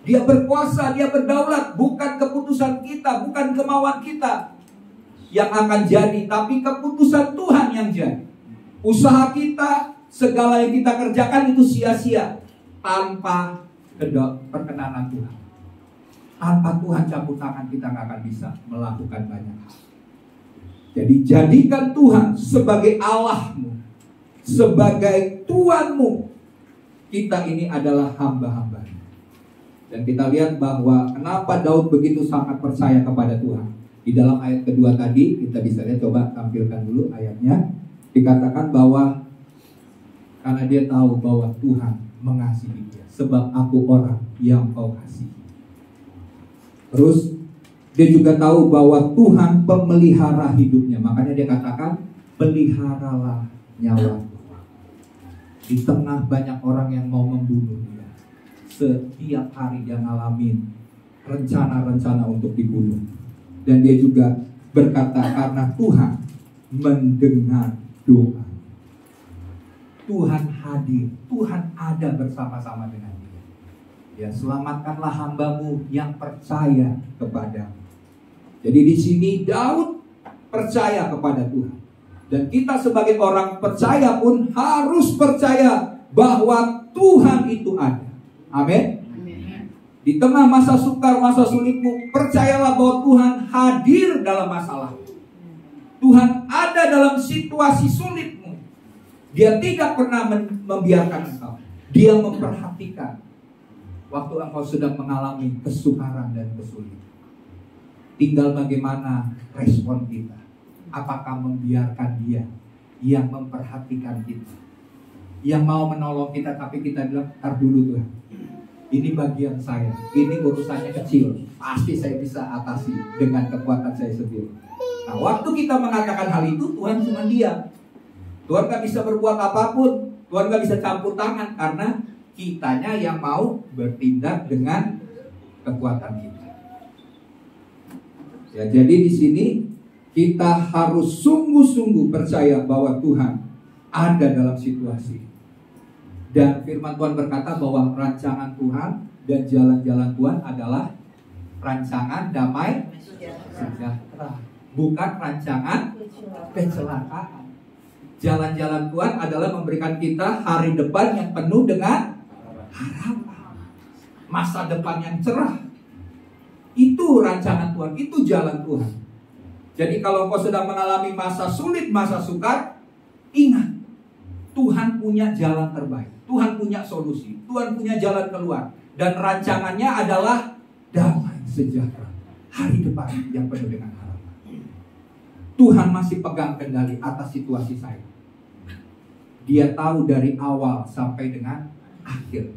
Dia berkuasa, dia berdaulat. Bukan keputusan kita, bukan kemauan kita yang akan jadi, tapi keputusan Tuhan yang jadi. Usaha kita, segala yang kita kerjakan itu sia-sia tanpa perkenanan Tuhan. Tanpa Tuhan campur tangan, kita nggak akan bisa melakukan banyak hal. Jadi jadikan Tuhan sebagai Allahmu, sebagai Tuhanmu. Kita ini adalah hamba-hamba. Dan kita lihat bahwa kenapa Daud begitu sangat percaya kepada Tuhan. Di dalam ayat kedua tadi, kita bisa lihat, coba tampilkan dulu ayatnya. Dikatakan bahwa karena dia tahu bahwa Tuhan mengasihi dia, sebab aku orang yang kau kasihi. Terus dia juga tahu bahwa Tuhan pemelihara hidupnya. Makanya dia katakan, peliharalah nyawaku. Di tengah banyak orang yang mau membunuh dia, setiap hari dia ngalamin rencana-rencana untuk dibunuh. Dan dia juga berkata, karena Tuhan mendengar doa, Tuhan hadir, Tuhan ada bersama-sama dengan dia. Ya, selamatkanlah hambamu yang percaya kepadamu. Jadi di sini Daud percaya kepada Tuhan. Dan kita sebagai orang percaya pun harus percaya bahwa Tuhan itu ada. Amin. Di tengah masa sukar, masa sulitmu, percayalah bahwa Tuhan hadir dalam masalah. Tuhan ada dalam situasi sulitmu. Dia tidak pernah membiarkan engkau. Dia memperhatikan waktu engkau sedang mengalami kesukaran dan kesulitan. Tinggal bagaimana respon kita. Apakah membiarkan dia yang memperhatikan kita, yang mau menolong kita, tapi kita bilang, tar dulu Tuhan, ini bagian saya, ini urusannya kecil, pasti saya bisa atasi dengan kekuatan saya sendiri. Nah, waktu kita mengatakan hal itu, Tuhan cuma diam. Tuhan gak bisa berbuat apapun, Tuhan gak bisa campur tangan, karena kitanya yang mau bertindak dengan kekuatan kita. Ya, jadi di sini kita harus sungguh-sungguh percaya bahwa Tuhan ada dalam situasi. Dan firman Tuhan berkata bahwa rancangan Tuhan dan jalan-jalan Tuhan adalah rancangan damai sejahtera, bukan rancangan kecelakaan. Jalan-jalan Tuhan adalah memberikan kita hari depan yang penuh dengan harapan, masa depan yang cerah. Itu rancangan Tuhan, itu jalan Tuhan. Jadi kalau kau sedang mengalami masa sulit, masa sukar, ingat, Tuhan punya jalan terbaik, Tuhan punya solusi, Tuhan punya jalan keluar. Dan rancangannya adalah damai sejahtera, hari depan yang penuh dengan harapan. Tuhan masih pegang kendali atas situasi saya. Dia tahu dari awal sampai dengan akhir.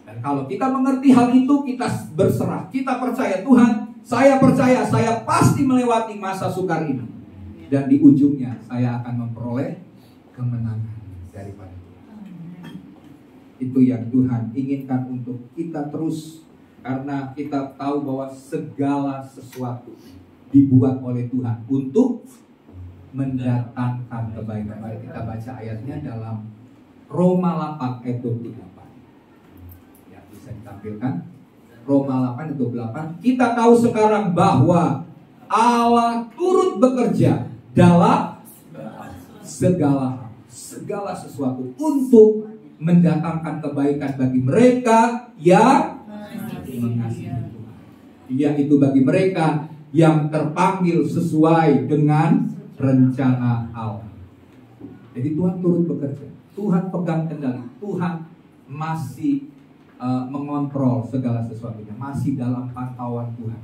Dan kalau kita mengerti hal itu, kita berserah, kita percaya, Tuhan, saya percaya saya pasti melewati masa sukar ini. Dan di ujungnya saya akan memperoleh kemenangan daripada Tuhan. Itu yang Tuhan inginkan untuk kita terus. Karena kita tahu bahwa segala sesuatu dibuat oleh Tuhan untuk mendatangkan kebaikan. Mari kita baca ayatnya dalam Roma 8 ayat 28. Ya, bisa ditampilkan. Roma 8 ayat 28. Kita tahu sekarang bahwa Allah turut bekerja dalam segala sesuatu untuk mendatangkan kebaikan bagi mereka yang mengasihi Tuhan. Yaitu bagi mereka yang terpanggil sesuai dengan rencana Allah. Jadi Tuhan turut bekerja, Tuhan pegang kendali, Tuhan masih mengontrol segala sesuatunya, masih dalam pantauan Tuhan.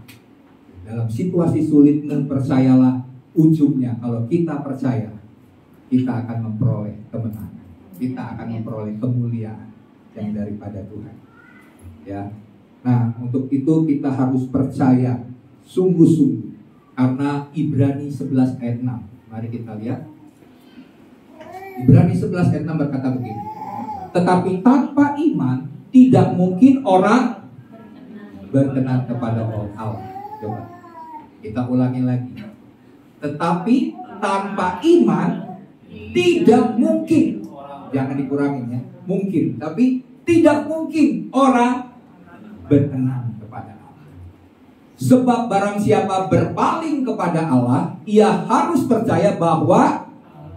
Dalam situasi sulit, percayalah, ujungnya kalau kita percaya, kita akan memperoleh kemenangan, kita akan memperoleh kemuliaan yang daripada Tuhan. Ya, nah untuk itu kita harus percaya sungguh-sungguh, karena Ibrani 11 ayat 6. Mari kita lihat. Ibrani 11 ayat 6 berkata begini. Tetapi tanpa iman tidak mungkin orang berkenan kepada Allah. Coba kita ulangi lagi. Tetapi tanpa iman tidak mungkin. Jangan dikurangin ya. Mungkin, tapi tidak mungkin orang berkenan kepada Allah. Sebab barang siapa berpaling kepada Allah, ia harus percaya bahwa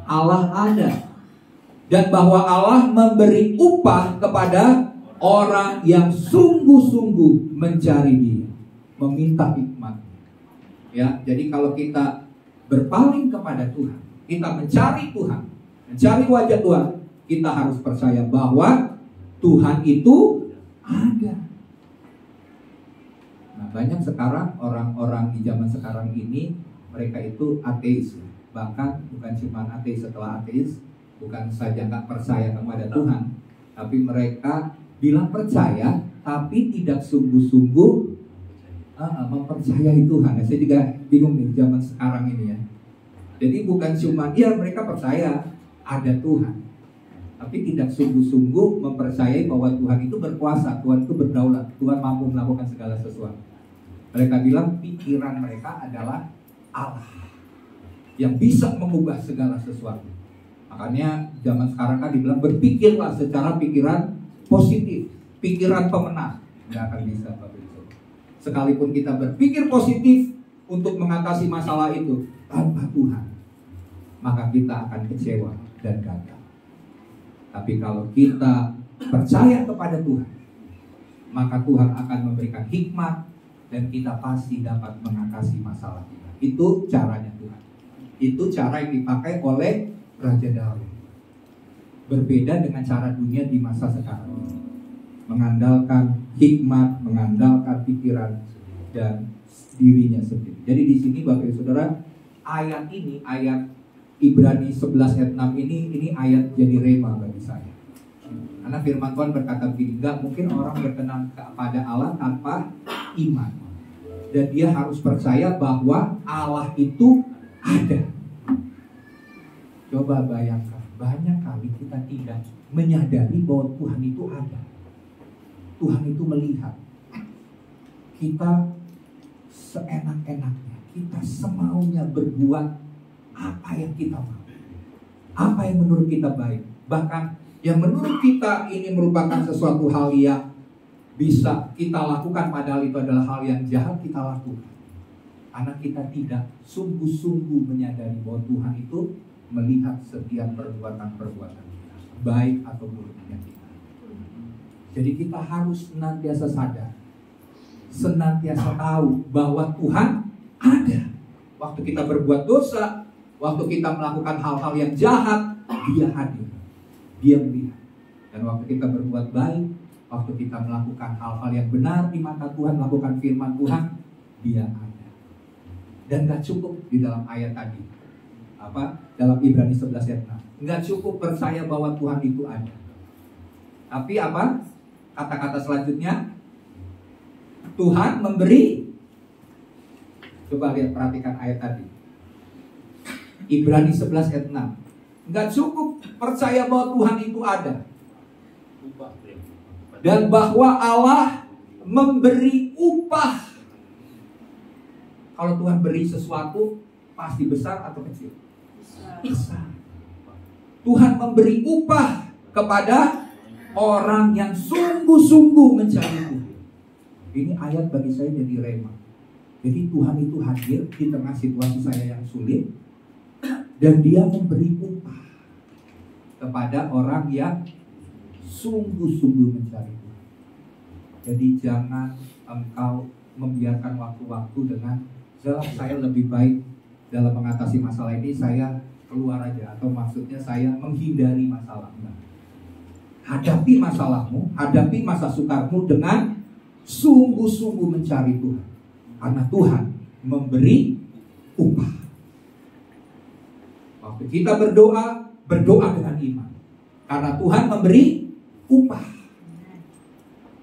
Allah ada, dan bahwa Allah memberi upah kepada orang yang sungguh-sungguh mencari Dia, meminta hikmat. Ya, jadi kalau kita berpaling kepada Tuhan, kita mencari Tuhan, mencari wajah Tuhan, kita harus percaya bahwa Tuhan itu ada. Nah, banyak sekarang orang-orang di zaman sekarang ini, mereka itu ateis. Bahkan bukan cuma ateis setelah ateis, bukan saja nggak percaya kepada Tuhan, tapi mereka bilang percaya, tapi tidak sungguh-sungguh mempercayai Tuhan. Saya juga bingung nih zaman sekarang ini ya. Jadi bukan cuma ya mereka percaya ada Tuhan, tapi tidak sungguh-sungguh mempercayai bahwa Tuhan itu berkuasa, Tuhan itu berdaulat, Tuhan mampu melakukan segala sesuatu. Mereka bilang pikiran mereka adalah Allah yang bisa mengubah segala sesuatu. Makanya zaman sekarang kan dibilang berpikirlah secara pikiran positif, pikiran pemenang. Nggak akan bisa Bapak Ibu. Sekalipun kita berpikir positif untuk mengatasi masalah itu tanpa Tuhan, maka kita akan kecewa dan gagal. Tapi kalau kita percaya kepada Tuhan, maka Tuhan akan memberikan hikmat dan kita pasti dapat mengatasi masalah kita. Itu caranya Tuhan. Itu cara yang dipakai oleh Raja Daud. Berbeda dengan cara dunia di masa sekarang. Mengandalkan hikmat, mengandalkan pikiran dan dirinya sendiri. Jadi di sini Bapak Ibu Saudara, ayat ini, ayat Ibrani 11 ayat 6 ini ayat jadi rema bagi saya. Karena firman Tuhan berkata begini, enggak mungkin orang berkenan kepada Allah tanpa iman. Dan dia harus percaya bahwa Allah itu ada. Coba bayangkan, banyak kali kita tidak menyadari bahwa Tuhan itu ada. Tuhan itu melihat. Kita seenak-enaknya, kita semaunya berbuat apa yang kita mau, apa yang menurut kita baik. Bahkan yang menurut kita ini merupakan sesuatu hal yang bisa kita lakukan, padahal itu adalah hal yang jahat kita lakukan. Karena kita tidak sungguh-sungguh menyadari bahwa Tuhan itu melihat setiap perbuatan-perbuatan kita, baik atau buruknya kita. Jadi kita harus senantiasa sadar, senantiasa tahu bahwa Tuhan ada. Waktu kita berbuat dosa, waktu kita melakukan hal-hal yang jahat, Dia hadir, Dia melihat. Dan waktu kita berbuat baik, waktu kita melakukan hal-hal yang benar di mata Tuhan, melakukan firman Tuhan, Dia ada. Dan gak cukup di dalam ayat tadi, dalam Ibrani 11 ayat 6, gak cukup percaya bahwa Tuhan itu ada. Tapi Kata-kata selanjutnya, Tuhan memberi. Coba lihat, perhatikan ayat tadi. Ibrani 11 ayat 6. Nggak cukup percaya bahwa Tuhan itu ada, dan bahwa Allah memberi upah. Kalau Tuhan beri sesuatu, pasti besar atau kecil? Besar. Tuhan memberi upah kepada orang yang sungguh-sungguh mencari Tuhan. Ini ayat bagi saya jadi rema. Jadi Tuhan itu hadir di tengah situasi saya yang sulit, dan Dia memberi upah kepada orang yang sungguh-sungguh mencari Tuhan. Jadi jangan engkau membiarkan waktu-waktu dengan saya lebih baik dalam mengatasi masalah ini, saya keluar aja, atau maksudnya saya menghindari masalah. Nah, hadapi masalahmu, hadapi masa sukarmu dengan sungguh-sungguh mencari Tuhan, karena Tuhan memberi upah. Waktu kita berdoa, berdoa dengan iman, karena Tuhan memberi upah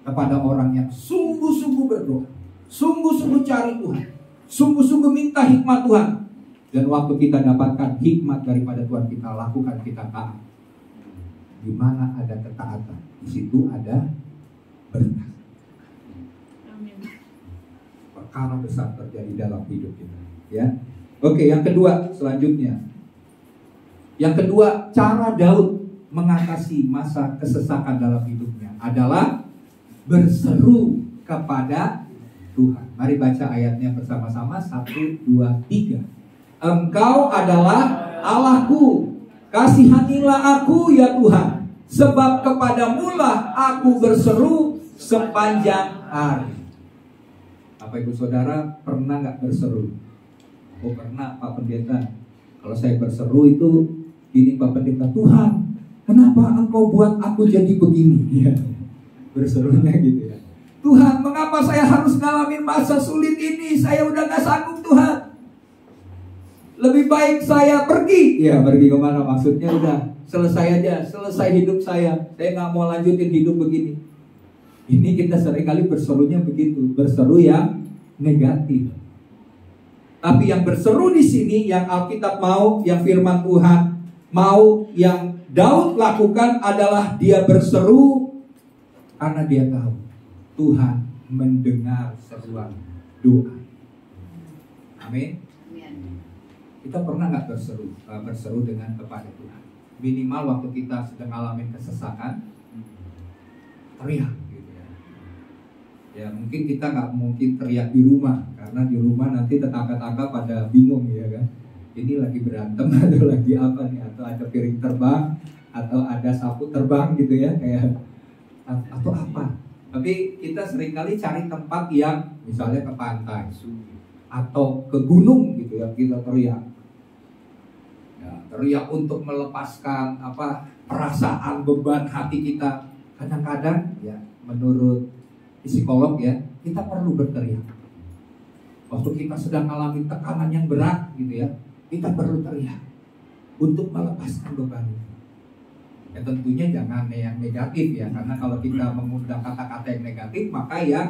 kepada orang yang sungguh-sungguh berdoa, sungguh-sungguh cari Tuhan, sungguh-sungguh minta hikmat Tuhan. Dan waktu kita dapatkan hikmat daripada Tuhan, kita lakukan, kita taat. Di mana ada ketaatan, di situ ada berkat. Perkara besar terjadi dalam hidup kita, ya. Oke, yang kedua selanjutnya. Yang kedua, cara Daud mengatasi masa kesesakan dalam hidupnya adalah berseru kepada Tuhan. Mari baca ayatnya bersama-sama. 1, 2, 3. Engkau adalah Allahku, kasihanilah aku ya Tuhan, sebab kepadamulah aku berseru sepanjang hari. Bapak Ibu Saudara, pernah gak berseru? Oh pernah Pak Pendeta. Kalau saya berseru itu gini Pak Pendeta, Tuhan, kenapa engkau buat aku jadi begini? Ya, berserunya gitu ya. Tuhan, mengapa saya harus ngalamin masa sulit ini? Saya udah gak sanggup Tuhan. Lebih baik saya pergi. Ya, pergi kemana? Maksudnya udah selesai aja, selesai hidup saya. Saya gak mau lanjutin hidup begini. Ini kita seringkali berserunya begitu, berseru yang negatif. Tapi yang berseru di sini, yang Alkitab mau, yang firman Tuhan mau, yang Daud lakukan adalah dia berseru karena dia tahu Tuhan mendengar seruan doa. Amin. Kita pernah nggak berseru dengan kepada Tuhan? Minimal waktu kita sedang ngalamin kesesakan, teriak gitu ya. Ya mungkin kita nggak mungkin teriak di rumah, karena di rumah nanti tetangga-tetangga pada bingung ya kan. Ini lagi berantem atau lagi apa nih, atau ada piring terbang, atau ada sapu terbang gitu ya, kayak atau apa. Tapi kita seringkali cari tempat yang misalnya ke pantai atau ke gunung gitu ya, kita teriak. Ya, teriak untuk melepaskan perasaan beban hati kita. Kadang-kadang ya menurut psikolog ya, kita perlu berteriak. Waktu kita sedang mengalami tekanan yang berat gitu ya, kita perlu teriak untuk melepaskan beban itu. Ya tentunya jangan yang negatif ya, karena kalau kita mengundang kata-kata yang negatif, maka yang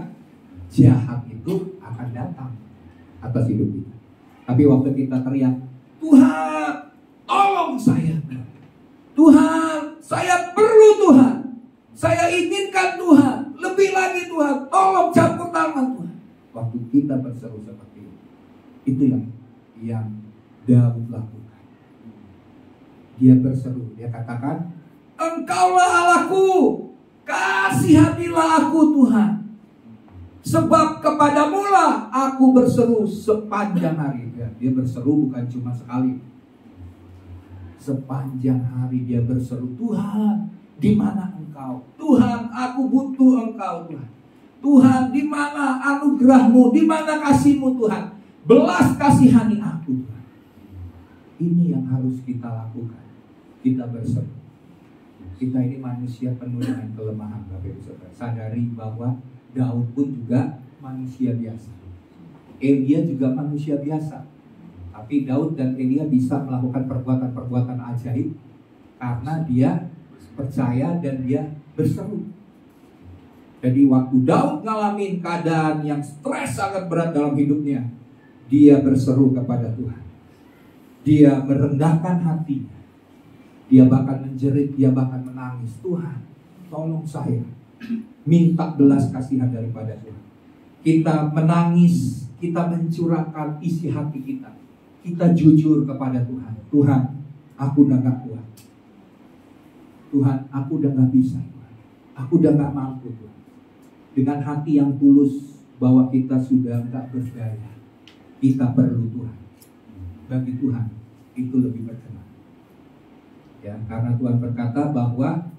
jahat itu akan datang atas hidup kita. Tapi waktu kita teriak, Tuhan, tolong saya. Tuhan, saya perlu Tuhan. Saya inginkan Tuhan. Lebih lagi Tuhan, tolong campur tangan Tuhan. Waktu kita berseru seperti itu yang Daud lakukan. Dia berseru, dia katakan, Engkaulah Allahku, kasihanilah aku Tuhan, sebab kepadamulah aku berseru sepanjang hari. Dia berseru bukan cuma sekali, sepanjang hari dia berseru, Tuhan, di mana Engkau? Tuhan, aku butuh Engkau Tuhan. Tuhan, di mana anugerahmu? Di mana kasihmu Tuhan? Belas kasihani aku Tuhan. Ini yang harus kita lakukan. Kita berseru. Kita ini manusia penuh dengan kelemahan, Bapak Ibu Saudara. Sadari bahwa Daud pun juga manusia biasa. Elia juga manusia biasa. Tapi Daud dan Elia bisa melakukan perbuatan-perbuatan ajaib karena dia percaya dan dia berseru. Jadi waktu Daud ngalamin keadaan yang stres sangat berat dalam hidupnya, dia berseru kepada Tuhan. Dia merendahkan hatinya. Dia bahkan menjerit, dia bahkan menangis. Tuhan, tolong saya. Minta belas kasihan daripada Tuhan. Kita menangis, kita mencurahkan isi hati kita. Kita jujur kepada Tuhan. Tuhan, aku udah gak kuat. Tuhan, aku udah gak bisa. Tuhan. Aku udah gak mampu, Tuhan. Dengan hati yang tulus bahwa kita sudah gak berdaya. Kita perlu Tuhan. Bagi Tuhan, itu lebih berkenan. Ya, karena Tuhan berkata bahwa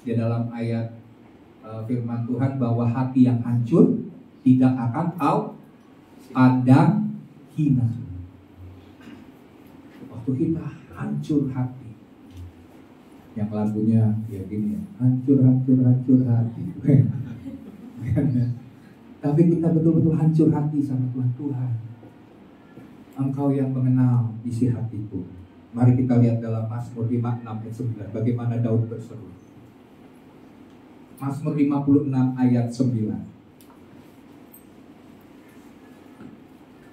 di dalam ayat firman Tuhan bahwa hati yang hancur tidak akan kau pandang hina. Waktu kita hancur hati, yang lagunya ya gini ya, hancur hati. Tapi kita betul-betul hancur hati sama Tuhan. Tuhan, Engkau yang mengenal isi hatiku. Mari kita lihat dalam Mazmur 56 ayat 9 bagaimana Daud berseru. Mazmur 56 ayat 9.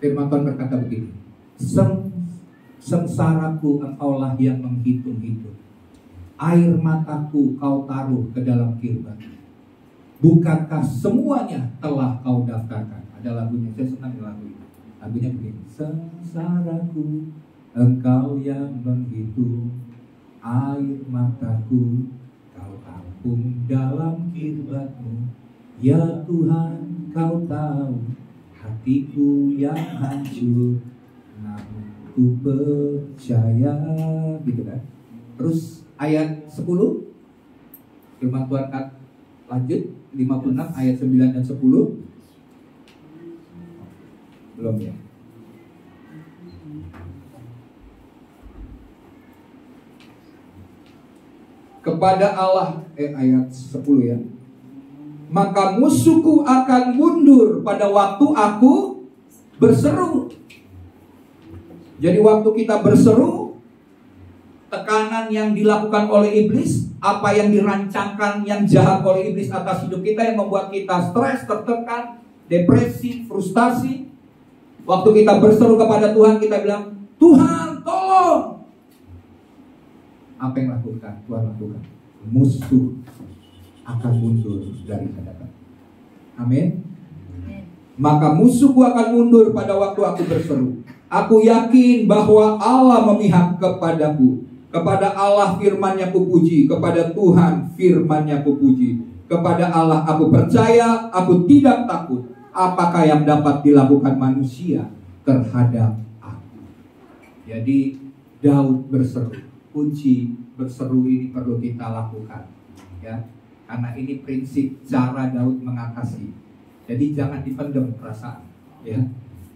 Firman Tuhan berkata begini, sengsaraku Engkaulah yang menghitung-hitung, air mataku Kau taruh ke dalam kirbat. Bukankah semuanya telah Kau daftarkan? Ada lagunya, saya senang lagu ini. Lagunya begini, sengsaraku Engkau yang menghitung, air mataku Kau tampung dalam kirbat-Mu. Ya Tuhan, Kau tahu hatiku yang hancur, namun ku percaya. Gitu kan. Terus ayat 10 firman Tuhan lanjut 56 ayat 9 dan 10. Belum ya. Kepada Allah ayat 10 ya. Maka musuhku akan mundur pada waktu aku berseru. Jadi waktu kita berseru, tekanan yang dilakukan oleh iblis, apa yang dirancangkan yang jahat oleh iblis atas hidup kita yang membuat kita stres, tertekan, depresi, frustasi. Waktu kita berseru kepada Tuhan, kita bilang, Tuhan tolong. Apa yang lakukan? Tuhan lakukan. Musuh akan mundur dari hadapan. Amin. Maka musuhku akan mundur pada waktu aku berseru. Aku yakin bahwa Allah memihak kepadaku. Kepada Allah firman-Nya kupuji, kepada Tuhan firman-Nya kupuji. Kepada Allah aku percaya, aku tidak takut. Apakah yang dapat dilakukan manusia terhadap aku? Jadi Daud berseru. Kunci berseru ini perlu kita lakukan, ya. Karena ini prinsip cara Daud mengatasi. Jadi jangan dipendam perasaan, ya.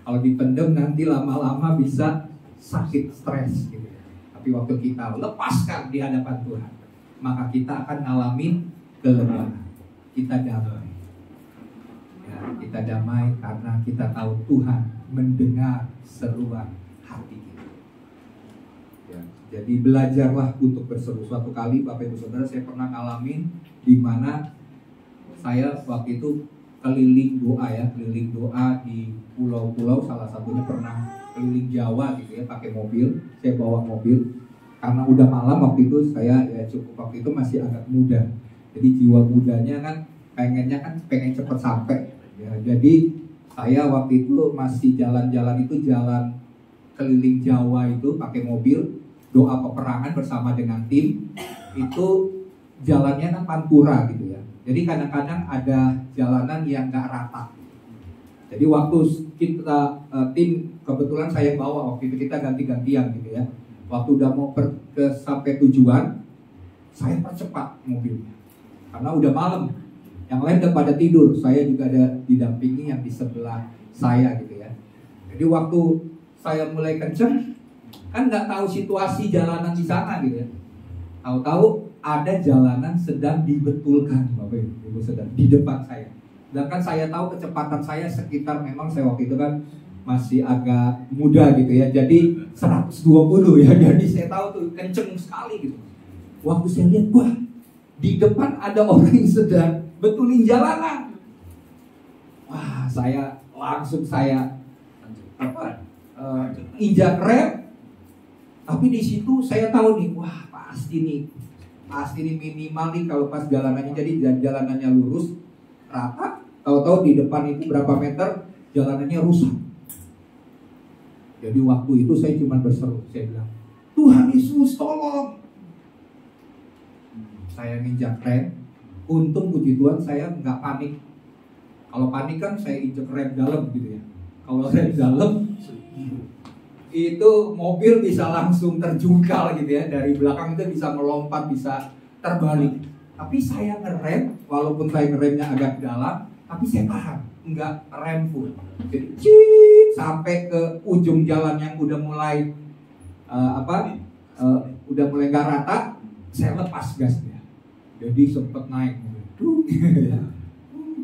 Kalau dipendam nanti lama-lama bisa sakit, stres gitu. Tapi waktu kita lepaskan di hadapan Tuhan, maka kita akan ngalamin kelegaan. Kita damai. Ya, kita damai karena kita tahu Tuhan mendengar seruan hati kita. Ya, jadi belajarlah untuk berseru. Suatu kali Bapak Ibu Saudara, saya pernah ngalamin di mana saya waktu itu keliling doa di pulau-pulau, salah satunya pernah keliling Jawa gitu ya, pakai mobil. Saya bawa mobil karena udah malam waktu itu, saya ya cukup waktu itu masih agak muda. Jadi jiwa mudanya kan pengen cepat sampai. Ya, jadi saya waktu itu masih jalan-jalan keliling Jawa itu pakai mobil, doa peperangan bersama dengan tim. Itu jalannya kan pantura gitu ya. Jadi kadang-kadang ada jalanan yang gak rata. Jadi waktu kita tim, kebetulan saya bawa waktu itu, kita ganti-gantian gitu ya. Waktu udah mau sampai tujuan, saya percepat mobilnya karena udah malam. Yang lain udah pada tidur, saya juga ada didampingi yang di sebelah saya gitu ya. Jadi waktu saya mulai kenceng, kan nggak tahu situasi jalanan di sana gitu ya. Tahu-tahu ada jalanan sedang dibetulkan, Bapak Ibu Saudara, di depan saya. Sedangkan saya tahu kecepatan saya sekitar, memang saya waktu itu kan masih agak muda gitu ya, jadi 120 ya. Jadi saya tahu tuh kenceng sekali gitu. Waktu saya lihat, wah, di depan ada orang yang sedang betulin jalanan. Wah, saya injak rem. Tapi di situ saya tahu nih, wah pasti nih minimal nih kalau pas jalanannya, jadi jalanannya lurus rata, tahu-tahu di depan itu berapa meter jalanannya rusak. Jadi waktu itu saya cuma berseru, saya bilang, Tuhan Yesus tolong. Saya nginjak rem. Untung puji Tuhan saya nggak panik. Kalau panik kan saya injak rem dalam gitu ya. Kalau rem dalam itu mobil bisa langsung terjungkal gitu ya, dari belakang itu bisa melompat, bisa terbalik. Tapi saya ngerem, walaupun saya ngeremnya agak dalam, tapi saya tahan, nggak rem full. Jadi sampai ke ujung jalan yang udah mulai udah mulai nggak rata, saya lepas gasnya. Jadi sempet naik,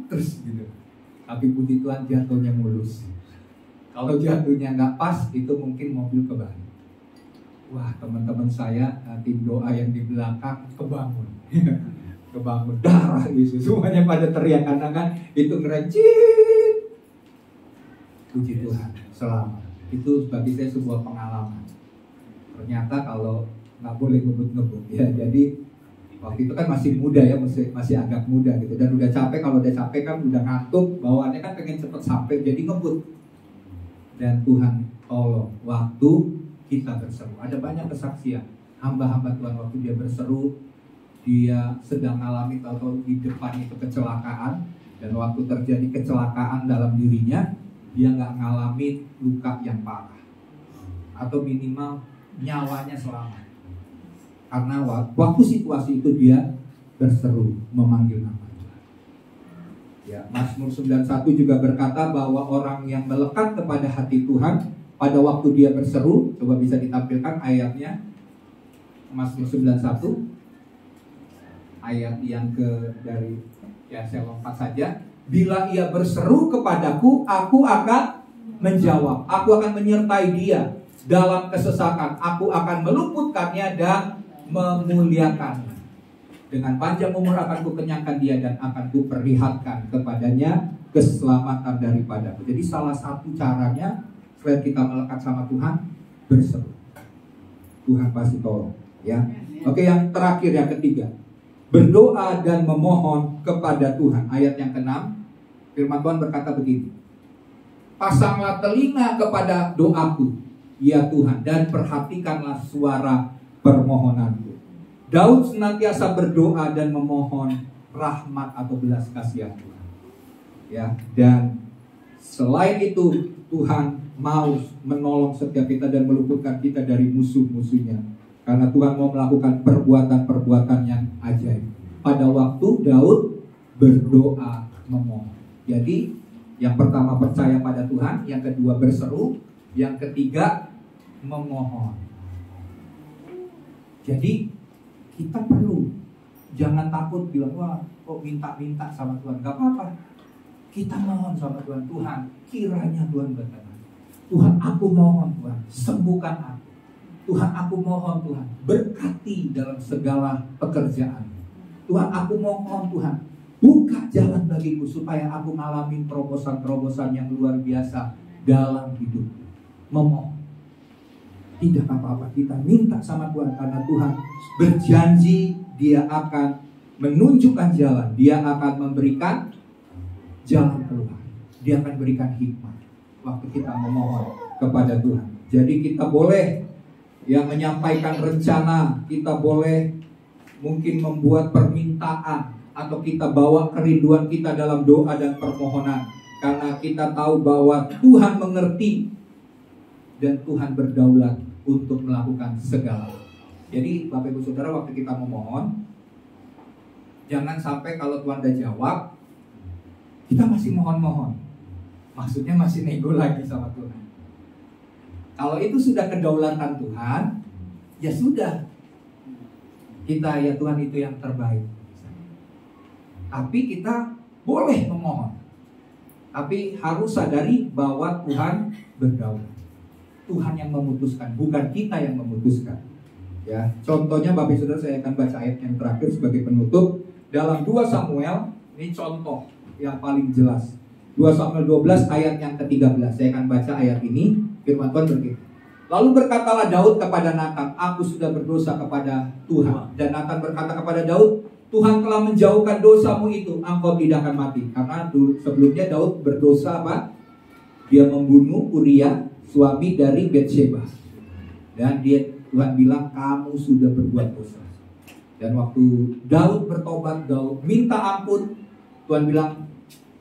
terus gitu. Tapi puji Tuhan jatuhnya mulus. Kalau jatuhnya nggak pas, itu mungkin mobil kebalik. Wah, teman-teman saya, tim doa yang di belakang kebangun. Kebangun, darah Yesus. Semuanya pada teriak karena kan itu ngerencit. Puji Tuhan, selamat. Itu bagi saya sebuah pengalaman. Ternyata kalau nggak boleh ngebut-ngebut ya. Jadi waktu itu kan masih muda ya, masih agak muda gitu. Dan udah capek, kalau udah capek kan udah ngantuk, bawaannya kan pengen cepet sampai, jadi ngebut. Dan Tuhan tolong waktu kita berseru. Ada banyak kesaksian hamba-hamba Tuhan waktu dia berseru, dia sedang mengalami atau di depan itu kecelakaan, dan waktu terjadi kecelakaan dalam dirinya, dia nggak ngalami luka yang parah atau minimal nyawanya selamat, karena waktu situasi itu dia berseru memanggil nama. Ya, Mazmur 91 juga berkata bahwa orang yang melekat kepada hati Tuhan pada waktu dia berseru, coba bisa ditampilkan ayatnya, Mazmur 91 ayat yang dari saya lompat saja. Bila ia berseru kepadaku, aku akan menjawab, aku akan menyertai dia dalam kesesakan, aku akan meluputkannya dan memuliakannya. Dengan panjang umur akan kukenyangkan dia dan akan kuperlihatkan kepadanya keselamatan daripadaku. Jadi salah satu caranya selain kita melekat sama Tuhan, berseru. Tuhan pasti tolong, ya. Oke, yang terakhir, yang ketiga, berdoa dan memohon kepada Tuhan. Ayat yang ke-6, firman Tuhan berkata begini, pasanglah telinga kepada doaku, ya Tuhan, dan perhatikanlah suara permohonanku. Daud senantiasa berdoa dan memohon rahmat atau belas kasihan Tuhan. Ya, dan selain itu Tuhan mau menolong setiap kita dan meluputkan kita dari musuh-musuhnya. Karena Tuhan mau melakukan perbuatan-perbuatan yang ajaib. Pada waktu Daud berdoa memohon. Jadi yang pertama percaya pada Tuhan, yang kedua berseru, yang ketiga memohon. Jadi kita perlu, jangan takut bilang, wah kok minta-minta sama Tuhan. Gak apa-apa, kita mohon sama Tuhan. Tuhan, kiranya Tuhan berkenan. Tuhan, aku mohon Tuhan, sembuhkan aku. Tuhan, aku mohon Tuhan, berkati dalam segala pekerjaan. Tuhan, aku mohon Tuhan, buka jalan bagiku supaya aku ngalamin terobosan-terobosan yang luar biasa dalam hidup. Memohon. Tidak apa-apa, kita minta sama Tuhan, karena Tuhan berjanji dia akan menunjukkan jalan, dia akan memberikan jalan keluar, dia akan berikan hikmat waktu kita memohon kepada Tuhan. Jadi kita boleh menyampaikan rencana, kita boleh mungkin membuat permintaan, atau kita bawa kerinduan kita dalam doa dan permohonan, karena kita tahu bahwa Tuhan mengerti dan Tuhan berdaulat untuk melakukan segala. Jadi Bapak Ibu Saudara, waktu kita memohon, jangan sampai kalau Tuhan udah jawab, kita masih mohon-mohon. Maksudnya masih nego lagi sama Tuhan. Kalau itu sudah kedaulatan Tuhan, ya sudah. Kita, ya Tuhan itu yang terbaik. Tapi kita boleh memohon. Tapi harus sadari bahwa Tuhan berdaulat. Tuhan yang memutuskan, bukan kita yang memutuskan. Ya, contohnya Bapak Saudara, saya akan baca ayat yang terakhir sebagai penutup dalam 2 Samuel. Ini contoh yang paling jelas. 2 Samuel 12 ayat yang ke-13. Saya akan baca ayat ini. Firman Tuhan begini. Lalu berkatalah Daud kepada Natan, aku sudah berdosa kepada Tuhan. Dan Natan berkata kepada Daud, Tuhan telah menjauhkan dosamu itu, engkau tidak akan mati. Karena sebelumnya Daud berdosa apa? Dia membunuh Uria, suami dari Betsheba. Dan Tuhan bilang, kamu sudah berbuat dosa. Dan waktu Daud bertobat, Daud minta ampun, Tuhan bilang,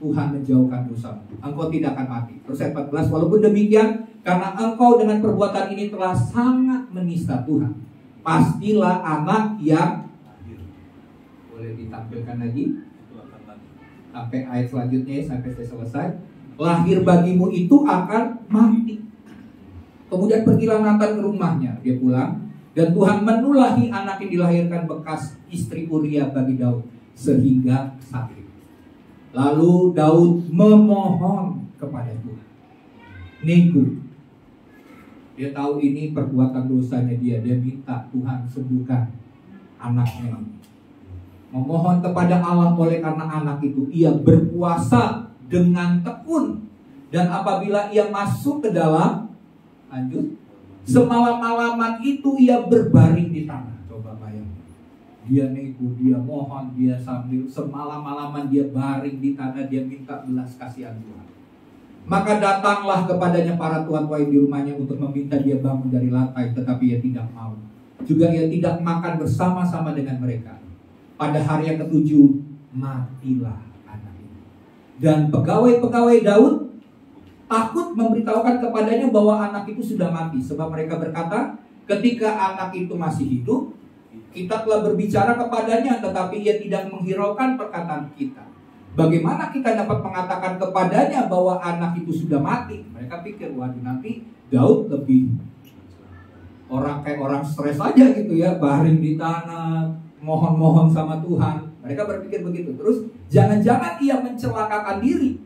Tuhan menjauhkan dosamu, engkau tidak akan mati. Terus ayat 14, walaupun demikian, karena engkau dengan perbuatan ini telah sangat menista Tuhan, pastilah anak yang, boleh ditampilkan lagi sampai ayat selanjutnya, sampai saya selesai, lahir bagimu itu akan mati. Kemudian pergilah Natan ke rumahnya, dia pulang, dan Tuhan menulahi anak yang dilahirkan bekas istri Uria bagi Daud sehingga sakit. Lalu Daud memohon kepada Tuhan, nego. Dia tahu ini perbuatan dosanya dia minta Tuhan sembuhkan anaknya. Memohon kepada Allah, oleh karena anak itu ia berpuasa dengan tekun. Dan apabila ia masuk ke dalam, lanjut, semalam-malaman itu ia berbaring di tanah. Coba bayangkan, dia nego, dia mohon, dia sambil semalam-malaman dia baring di tanah, dia minta belas kasihan Tuhan. Maka datanglah kepadanya para tuan-tuan di rumahnya untuk meminta dia bangun dari lantai, tetapi ia tidak mau. Juga ia tidak makan bersama-sama dengan mereka. Pada hari yang ke-7 matilah anak itu. Dan pegawai-pegawai Daud takut memberitahukan kepadanya bahwa anak itu sudah mati, sebab mereka berkata, ketika anak itu masih hidup, kita telah berbicara kepadanya, tetapi ia tidak menghiraukan perkataan kita. Bagaimana kita dapat mengatakan kepadanya bahwa anak itu sudah mati? Mereka pikir, waduh, nanti Daud lebih kayak orang stres aja gitu ya, baring di tanah, mohon-mohon sama Tuhan. Mereka berpikir begitu. Terus jangan-jangan ia mencelakakan diri.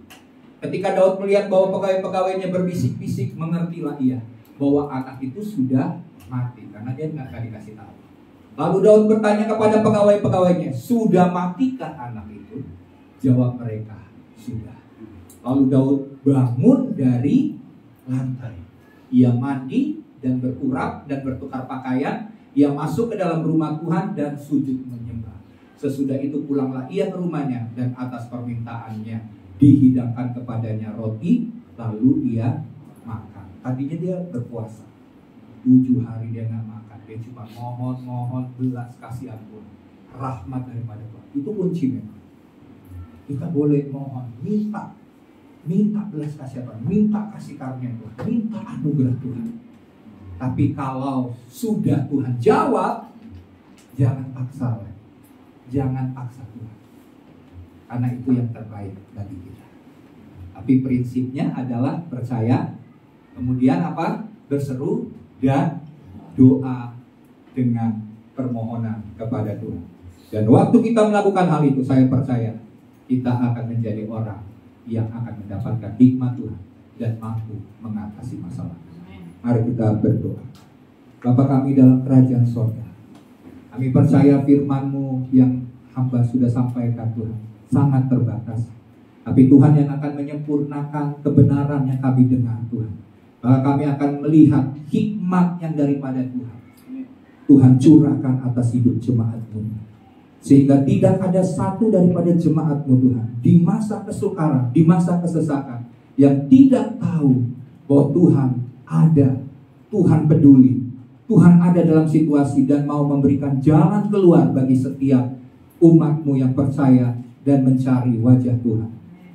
Ketika Daud melihat bahwa pegawai-pegawainya berbisik-bisik, mengertilah ia bahwa anak itu sudah mati, karena dia nggak dikasih tahu. Lalu Daud bertanya kepada pegawai-pegawainya, sudah matikah anak itu? Jawab mereka, sudah. Lalu Daud bangun dari lantai. Ia mandi dan berurap dan bertukar pakaian. Ia masuk ke dalam rumah Tuhan dan sujud menyembah. Sesudah itu pulanglah ia ke rumahnya, dan atas permintaannya dihidangkan kepadanya roti, lalu ia makan. Tadinya dia berpuasa 7 hari dia nggak makan. Dia cuma mohon belas kasihan Tuhan, rahmat daripada Tuhan. Itu kunci memang. Kita boleh mohon, minta belas kasihan Tuhan, minta kasih karunia Tuhan, minta anugerah Tuhan. Tapi kalau sudah Tuhan jawab, jangan paksa, jangan paksa Tuhan, karena itu yang terbaik bagi kita. Tapi prinsipnya adalah percaya, kemudian apa? Berseru dan doa dengan permohonan kepada Tuhan. Dan waktu kita melakukan hal itu, saya percaya kita akan menjadi orang yang akan mendapatkan hikmat Tuhan dan mampu mengatasi masalah. Mari kita berdoa. Bapa kami dalam kerajaan sorga, kami percaya firman-Mu yang hamba sudah sampaikan Tuhan sangat terbatas. Tapi Tuhan yang akan menyempurnakan kebenaran yang kami dengar Tuhan. Maka kami akan melihat hikmat yang daripada Tuhan. Tuhan curahkan atas hidup jemaat-Mu. Sehingga tidak ada satu daripada jemaat-Mu Tuhan, di masa kesukaran, di masa kesesakan, yang tidak tahu bahwa Tuhan ada, Tuhan peduli, Tuhan ada dalam situasi dan mau memberikan jalan keluar bagi setiap umat-Mu yang percaya dan mencari wajah Tuhan.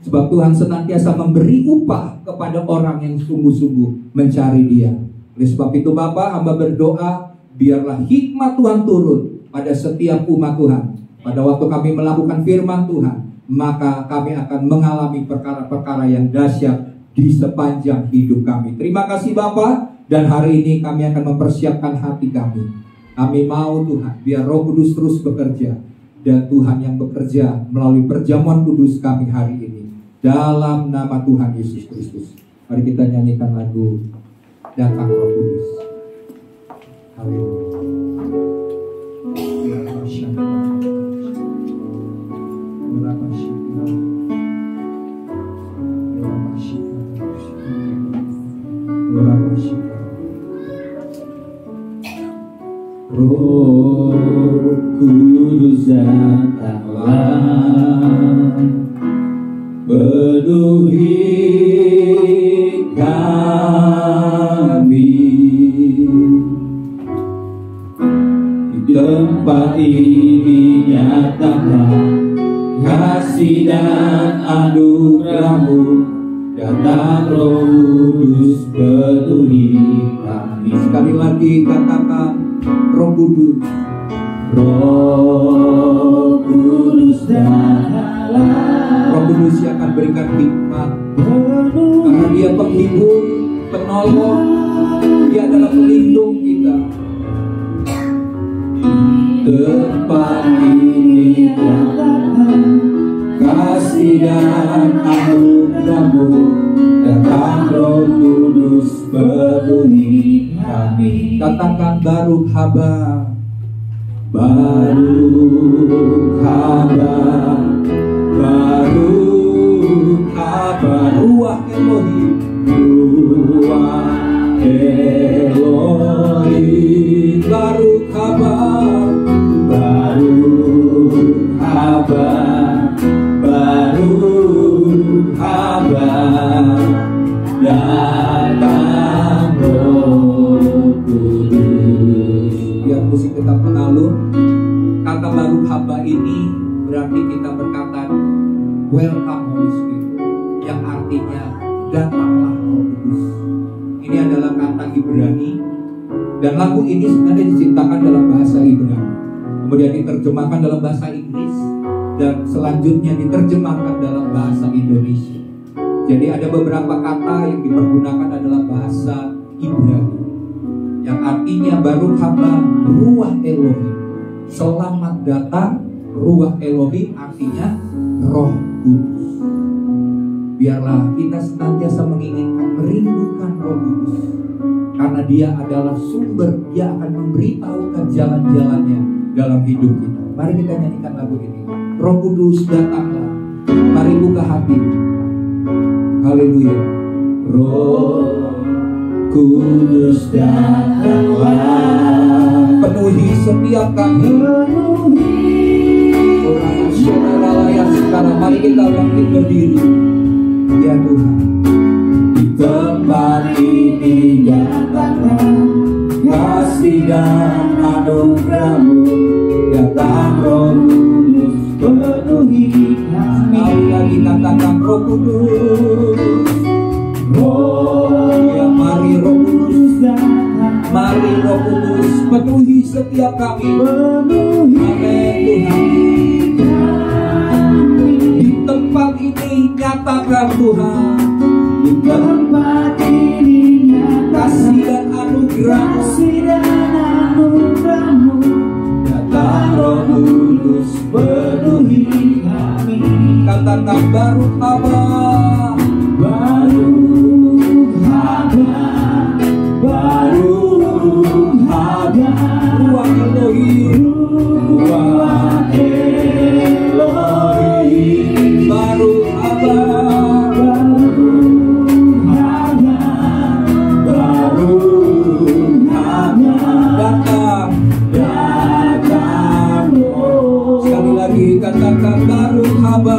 Sebab Tuhan senantiasa memberi upah kepada orang yang sungguh-sungguh mencari Dia. Oleh sebab itu Bapa, hamba berdoa, biarlah hikmat Tuhan turun pada setiap umat Tuhan. Pada waktu kami melakukan firman Tuhan, maka kami akan mengalami perkara-perkara yang dahsyat di sepanjang hidup kami. Terima kasih Bapa, dan hari ini kami akan mempersiapkan hati kami. Kami mau Tuhan, biar Roh Kudus terus bekerja, dan Tuhan yang bekerja melalui perjamuan kudus kami hari ini. Dalam nama Tuhan Yesus Kristus. Mari kita nyanyikan lagu Datang Roh Kudus. Haleluya. Roh Kudus datanglah, penuhi kami. Di tempat ini nyatakan kasih dan anugerah-Mu, datang Roh Kudus penuhi kami. Sekali lagi katakan, Roh Kudus. Roh Kudus datanglah, Roh Kudus yang akan berikan hikmat, karena Dia penghibur, penolong, Dia adalah pelindung kita. tempat ini nyatakan kasih dan anugerah-Mu, datang Roh Kudus penuhi kami. Katakan baru haba, Baru haba, baru haba, Ruach Elohim, Ruach Elohim, baru haba, baru haba, baru haba, datang Roh Kudus. biar musik tetap mengalun. Kata baru haba ini berarti kita berkata welcome Holy Spirit, yang artinya datanglah Roh Kudus. Ini adalah kata Ibrani, dan lagu ini sebenarnya diciptakan dalam bahasa Ibrani, kemudian diterjemahkan dalam bahasa Inggris, dan selanjutnya diterjemahkan dalam bahasa Indonesia. Jadi ada beberapa kata yang dipergunakan adalah bahasa Ibrani, yang artinya baru haba Ruach Elohim, selamat datang Ruach Elohim, artinya Roh Kudus. Biarlah kita senantiasa menginginkan, merindukan Roh Kudus, karena Dia adalah sumber, Dia akan memberitahukan jalan-jalannya dalam hidup kita. Mari kita nyanyikan lagu ini. Roh Kudus datanglah, mari buka hati. Haleluya. Roh Kudus datanglah, Penuhi setiap kami. Orang saudara yang sekarang, mari kita bangkit berdiri. Ya Tuhan, di tempat ini nyatakan kasih dan anugerah-Mu, datang Roh Kudus penuhi kami. sekali lagi katakan Roh Kudus. Ya, mari Roh Kudus datang, mari Roh Kudus penuhi setiap kami. Amin Tuhan. Di tempat ini nyatakan Tuhan, di tempat ini nyatakan kasih dan anugerah-Mu, datang Roh Kudus penuhi kami. katakan baru haba, Baru haba, baru haba, Ruach Elohim, Ruach Elohim, baru haba, baru haba, baru haba, datang. datang Roh. Sekali lagi katakan baru haba,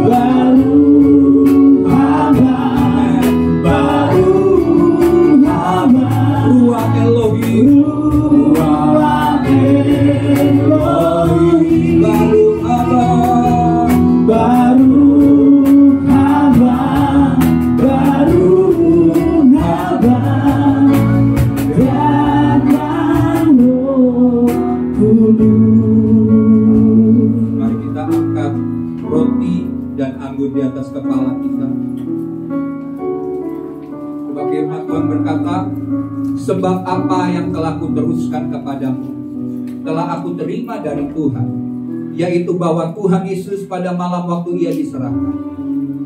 Baru haba, baru haba, Ruach Elohim, Ruach Elohim, baru haba, baru haba, baru haba, datang Roh Kudus. mari kita angkat roti dan anggur di atas kepala kita. Sebab firman Tuhan berkata, sebab apa yang telah kuteruskan kepadamu telah aku terima dari Tuhan, yaitu bahwa Tuhan Yesus pada malam waktu Ia diserahkan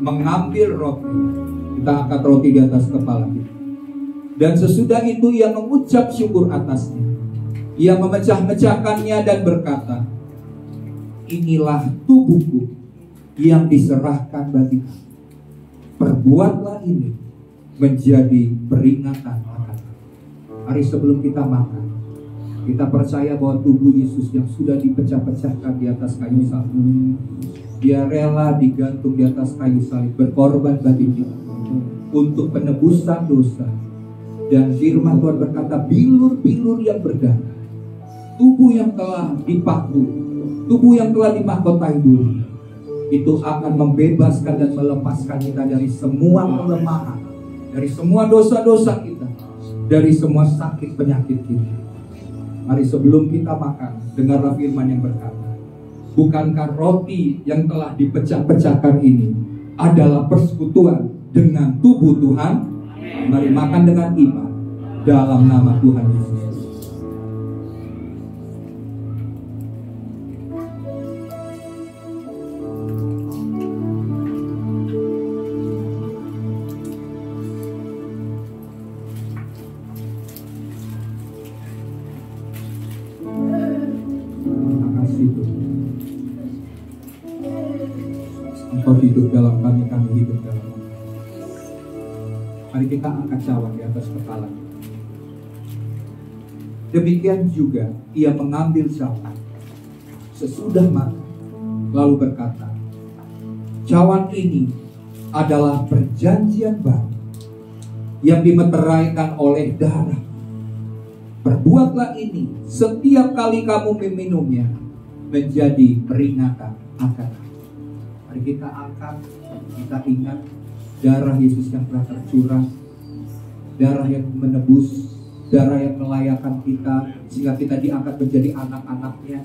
mengambil roti. Kita angkat roti di atas kepala kita, dan sesudah itu Ia mengucap syukur atasnya. Ia memecah-mecahkannya dan berkata, inilah tubuhku yang diserahkan bagi kamu. Perbuatlah ini menjadi peringatan akan. Mari sebelum kita makan, Kita percaya bahwa tubuh Yesus yang sudah dipecah-pecahkan di atas kayu salib, Dia rela digantung di atas kayu salib, berkorban bagi kita untuk penebusan dosa. Dan firman Tuhan berkata, bilur-bilur yang berdarah, tubuh yang telah dipaku, tubuh yang telah dimahkotai dulu, itu akan membebaskan dan melepaskan kita dari semua kelemahan, dari semua dosa-dosa kita, dari semua sakit penyakit kita. Mari sebelum kita makan, dengarlah firman yang berkata, bukankah roti yang telah dipecah-pecahkan ini adalah persekutuan dengan tubuh Tuhan? Mari makan dengan iman dalam nama Tuhan Yesus. Engkau hidup dalam kami, kami hidup dalam Engkau. Mari kita angkat cawan di atas kepala. Demikian juga Ia mengambil cawan sesudah makan, lalu berkata, cawan ini adalah perjanjian baru yang dimeteraikan oleh darah. Perbuatlah ini setiap kali kamu meminumnya, menjadi peringatan akan aku. Mari kita angkat, kita ingat darah Yesus yang telah tercurah, darah yang menebus, darah yang melayakkan kita sehingga kita diangkat menjadi anak-anaknya,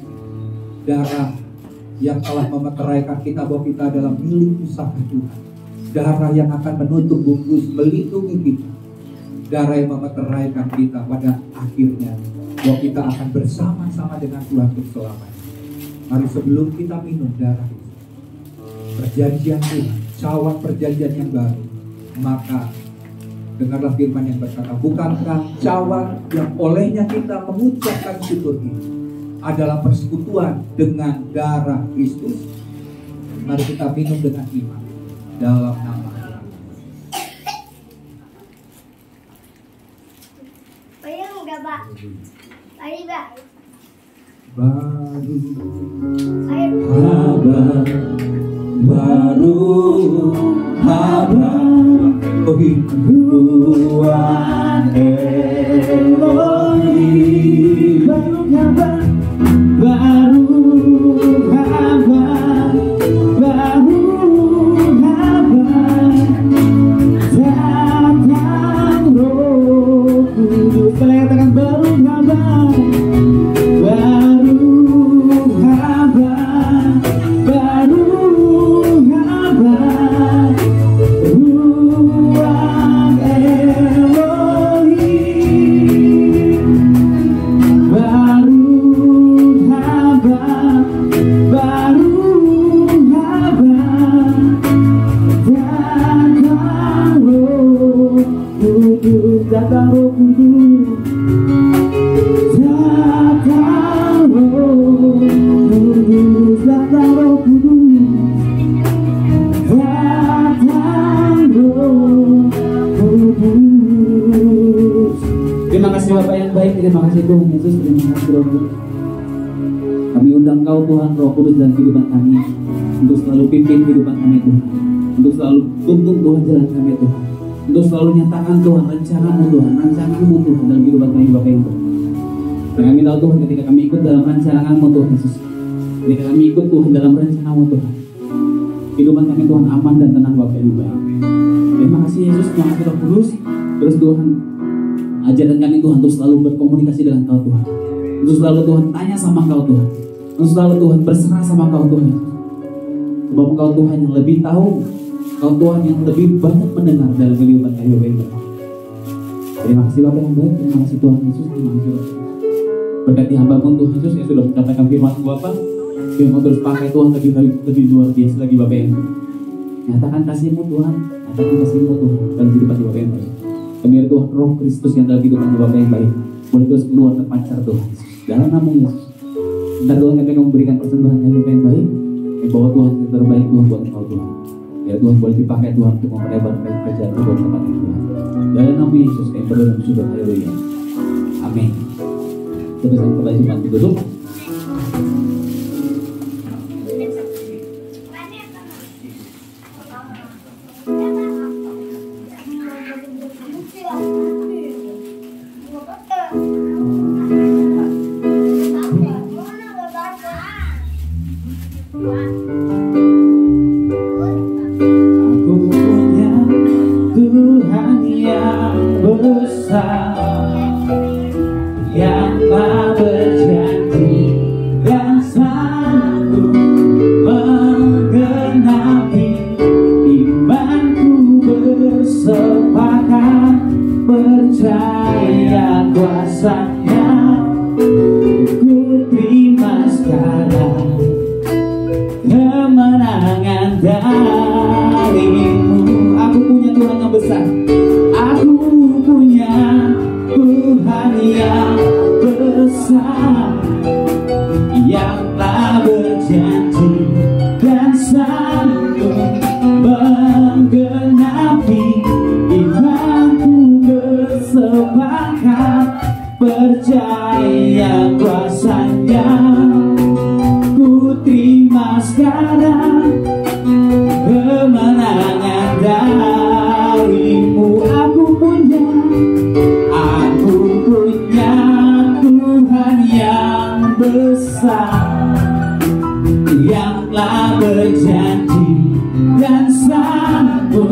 darah yang telah memeteraikan kita bahwa kita adalah milik usaha Tuhan, darah yang akan menutup bungkus melindungi kita, darah yang memeteraikan kita pada akhirnya bahwa kita akan bersama-sama dengan Tuhan untuk selamanya. Mari sebelum kita minum darah itu, perjanjian Tuhan, cawan perjanjian yang baru, maka dengarlah firman yang berkata, bukankah cawan yang olehnya kita mengucapkan syukur ini adalah persekutuan dengan darah Kristus? Mari kita minum dengan iman dalam nama Tuhan. Bayang enggak, Pak? Ayo, Pak. Baru Ayo. baru Tuhan Elohim, datang Roh Kudus. Saya katakan baru kabar. Datang Roh Kudus, datang Roh Kudus, datang Roh Kudus, datang Roh Kudus. Terima kasih Bapak yang baik, terima kasih Tuhan Yesus, terima kasih Roh Kudus. Kami undang Kau Tuhan Roh Kudus dalam kehidupan kami, untuk selalu pimpin kehidupan kami Tuhan, untuk selalu tuntun Tuhan jalan kami Tuhan, untuk selalu nyatakan Tuhan rencana-Mu Tuhan, rancangan-Mu Tuhan dalam kehidupan kami Bapak yang Tuhan. Dan kami tahu Tuhan ketika kami ikut dalam rancangan-Mu Tuhan Yesus, ketika kami ikut Tuhan dalam rencana-Mu Tuhan, kehidupan kami Tuhan aman dan tenang Bapak yang baik. Terima kasih Yesus, terima kasih Roh Kudus. Terus Tuhan ajarkan kami Tuhan untuk selalu berkomunikasi dengan Kau Tuhan, untuk selalu Tuhan tanya sama Kau Tuhan, untuk selalu Tuhan berserah sama Kau Tuhan, sebab Kau Tuhan yang lebih tahu, Kau Tuhan yang lebih banyak mendengar dalam kehidupan kami Bapak yang baik. Terima kasih Bapak yang baik, terima kasih Tuhan Yesus, terima kasih Bapak. Berkati hamba pun Tuhan Yesus yang sudah menyampaikan firman Bapak, firman terus pakai Tuhan lebih luar biasa lagi Bapak yang baik. Nyatakan kasih-Mu Tuhan, nyatakan kasih-Mu Tuhan dalam kehidupan Bapak yang baik. Kami Tuhan Roh Kristus yang dalam kehidupan Bapak yang baik, boleh terus keluar terpancar Tuhan dalam nama Yesus. Bentar Tuhan kami akan memberikan persembahan yang baik, yang bawa Tuhan yang terbaik Tuhan buat Kau Tuhan. Ya Tuhan boleh dipakai Tuhan untuk memperlebarkan kerjaan buat tempat Tuhan. Dalam nama Yesus kami berdoa dan bersyukur, haleluya. Amin. Kita sampai Jumat duduk. Percaya kuasanya, ku terima sekarang kemenangan darimu. Aku punya Tuhan yang besar, aku punya Tuhan yang besar, yang telah berjanji dan sanggup menggenapi imanku. Bersepakat percaya kuasanya, ku terima sekarang kemenangan darimu. Aku punya Tuhan yang besar, yang telah berjanji dan sanggup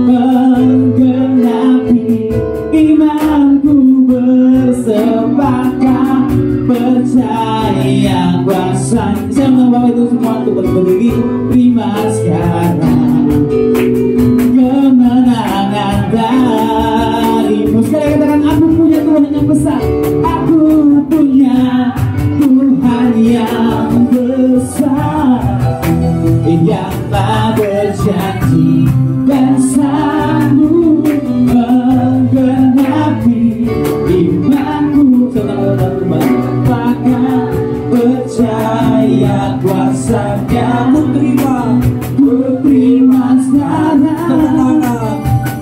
menggenapi imanku. Bersepakat percaya kuasanya. Saya mengapa Bapak itu semua untuk berdiri. Terima sekarang kemenangan darimu. Sekali katakan, aku punya Tuhan yang besar, aku punya Tuhan yang besar, yang telah berjanji dan sanggup menggenapi imanku. Bahkan percaya kuasanya, ku terima sekarang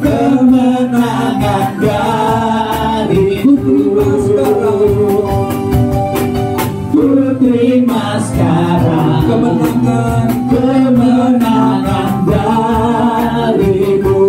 kemenangan darimu. Ku terima sekarang kemenangan darimu.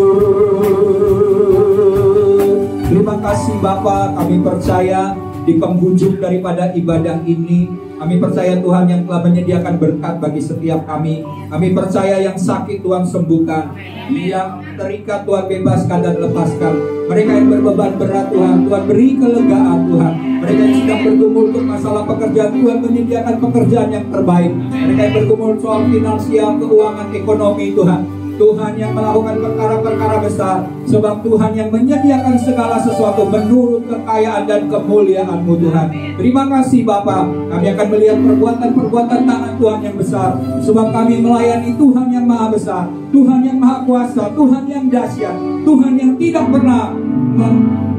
Terima kasih Bapa, kami percaya di penghujung daripada ibadah ini, kami percaya Tuhan yang telah menyediakan berkat bagi setiap kami. Kami percaya yang sakit Tuhan sembuhkan, yang terikat Tuhan bebaskan dan lepaskan. Mereka yang berbeban berat Tuhan beri kelegaan Tuhan. Mereka yang sedang bergumul untuk masalah pekerjaan, Tuhan menyediakan pekerjaan yang terbaik. Mereka yang bergumul soal finansial, keuangan, ekonomi Tuhan yang melakukan perkara-perkara besar, sebab Tuhan yang menyediakan segala sesuatu menurut kekayaan dan kemuliaan-Mu Tuhan. Terima kasih Bapa, kami akan melihat perbuatan-perbuatan tangan Tuhan yang besar, sebab kami melayani Tuhan yang maha besar, Tuhan yang maha kuasa, Tuhan yang dahsyat, Tuhan yang tidak pernah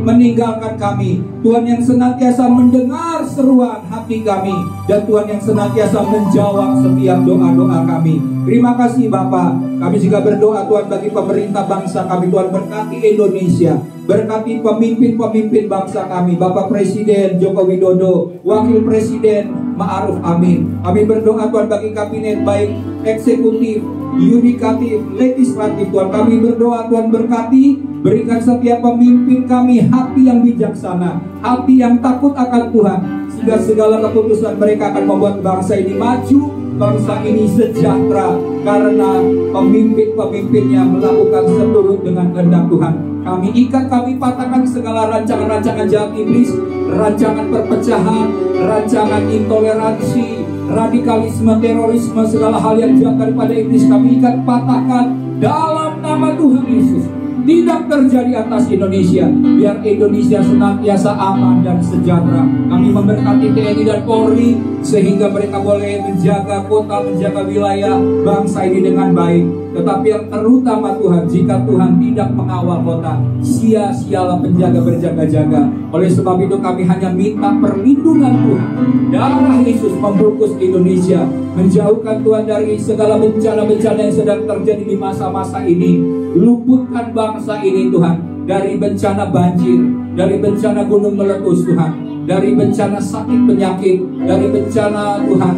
meninggalkan kami, Tuhan yang senantiasa mendengar seruan hati kami, dan Tuhan yang senantiasa menjawab setiap doa-doa kami. Terima kasih Bapa. Kami juga berdoa Tuhan bagi pemerintah bangsa kami. Tuhan berkati Indonesia, berkati pemimpin-pemimpin bangsa kami, Bapak Presiden Joko Widodo, Wakil Presiden Ma'ruf Amin. Kami berdoa Tuhan bagi kabinet baik eksekutif, yudikatif, legislatif Tuhan. Kami berdoa Tuhan berkati, berikan setiap pemimpin kami hati yang bijaksana, hati yang takut akan Tuhan, sehingga segala keputusan mereka akan membuat bangsa ini maju, bangsa ini sejahtera, karena pemimpin-pemimpinnya melakukan seturut dengan kehendak Tuhan. Kami ikat, kami patahkan segala rancangan-rancangan jahat iblis, rancangan perpecahan, rancangan intoleransi, radikalisme, terorisme, segala hal yang jahat daripada iblis kami ikat, patahkan dalam nama Tuhan Yesus. Tidak terjadi atas Indonesia, biar Indonesia senantiasa aman dan sejahtera. Kami memberkati TNI dan Polri sehingga mereka boleh menjaga kota, menjaga wilayah bangsa ini dengan baik. Tetapi yang terutama Tuhan, jika Tuhan tidak mengawal kota, sia-sialah penjaga berjaga-jaga. Oleh sebab itu kami hanya minta perlindungan Tuhan. Darah Yesus membungkus Indonesia, menjauhkan Tuhan dari segala bencana-bencana yang sedang terjadi di masa-masa ini. Luputkan bangsa ini Tuhan dari bencana banjir, dari bencana gunung meletus Tuhan. dari bencana sakit penyakit, dari bencana Tuhan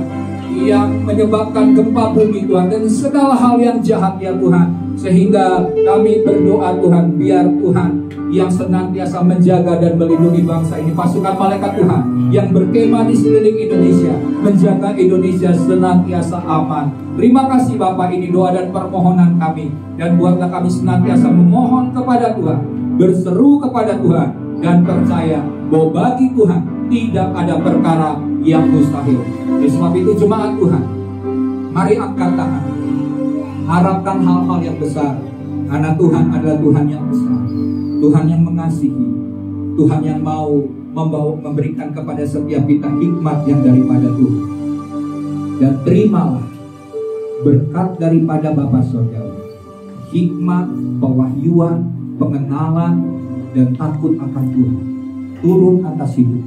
yang menyebabkan gempa bumi Tuhan, dan segala hal yang jahat ya Tuhan. Sehingga kami berdoa Tuhan, biar Tuhan yang senantiasa menjaga dan melindungi bangsa ini, pasukan malaikat Tuhan yang berkemah di sekeliling Indonesia, menjaga Indonesia senantiasa aman. Terima kasih Bapak, ini doa dan permohonan kami, dan buatlah kami senantiasa memohon kepada Tuhan, berseru kepada Tuhan, dan percaya bahwa bagi Tuhan tidak ada perkara yang mustahil. Oleh sebab itu jemaat Tuhan, mari angkat tangan, harapkan hal-hal yang besar, karena Tuhan adalah Tuhan yang besar, Tuhan yang mengasihi, Tuhan yang mau memberikan kepada setiap kita hikmat yang daripada Tuhan. Dan terimalah berkat daripada Bapa Surgawi, hikmat, pewahyuan, pengenalan, dan takut akan Tuhan turun atas hidup,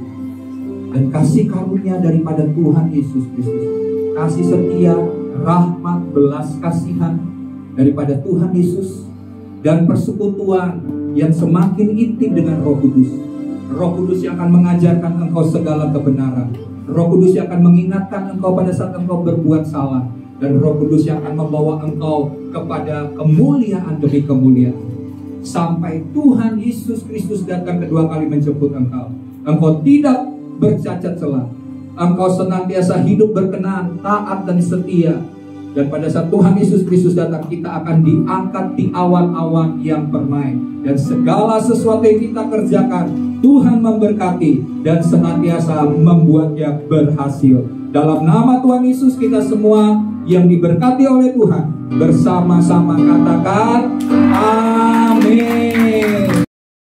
dan kasih karunia daripada Tuhan Yesus Kristus, kasih setia, rahmat, belas kasihan daripada Tuhan Yesus, dan persekutuan yang semakin intim dengan Roh Kudus. Roh Kudus yang akan mengajarkan engkau segala kebenaran, Roh Kudus yang akan mengingatkan engkau pada saat engkau berbuat salah, dan Roh Kudus yang akan membawa engkau kepada kemuliaan demi kemuliaan, sampai Tuhan Yesus Kristus datang kedua kali menjemput engkau. Engkau tidak bercacat celah, engkau senantiasa hidup berkenan, taat dan setia. Dan pada saat Tuhan Yesus Kristus datang, kita akan diangkat di awan-awan yang permai, dan segala sesuatu yang kita kerjakan Tuhan memberkati dan senantiasa membuatnya berhasil. Dalam nama Tuhan Yesus, kita semua yang diberkati oleh Tuhan bersama-sama katakan amin.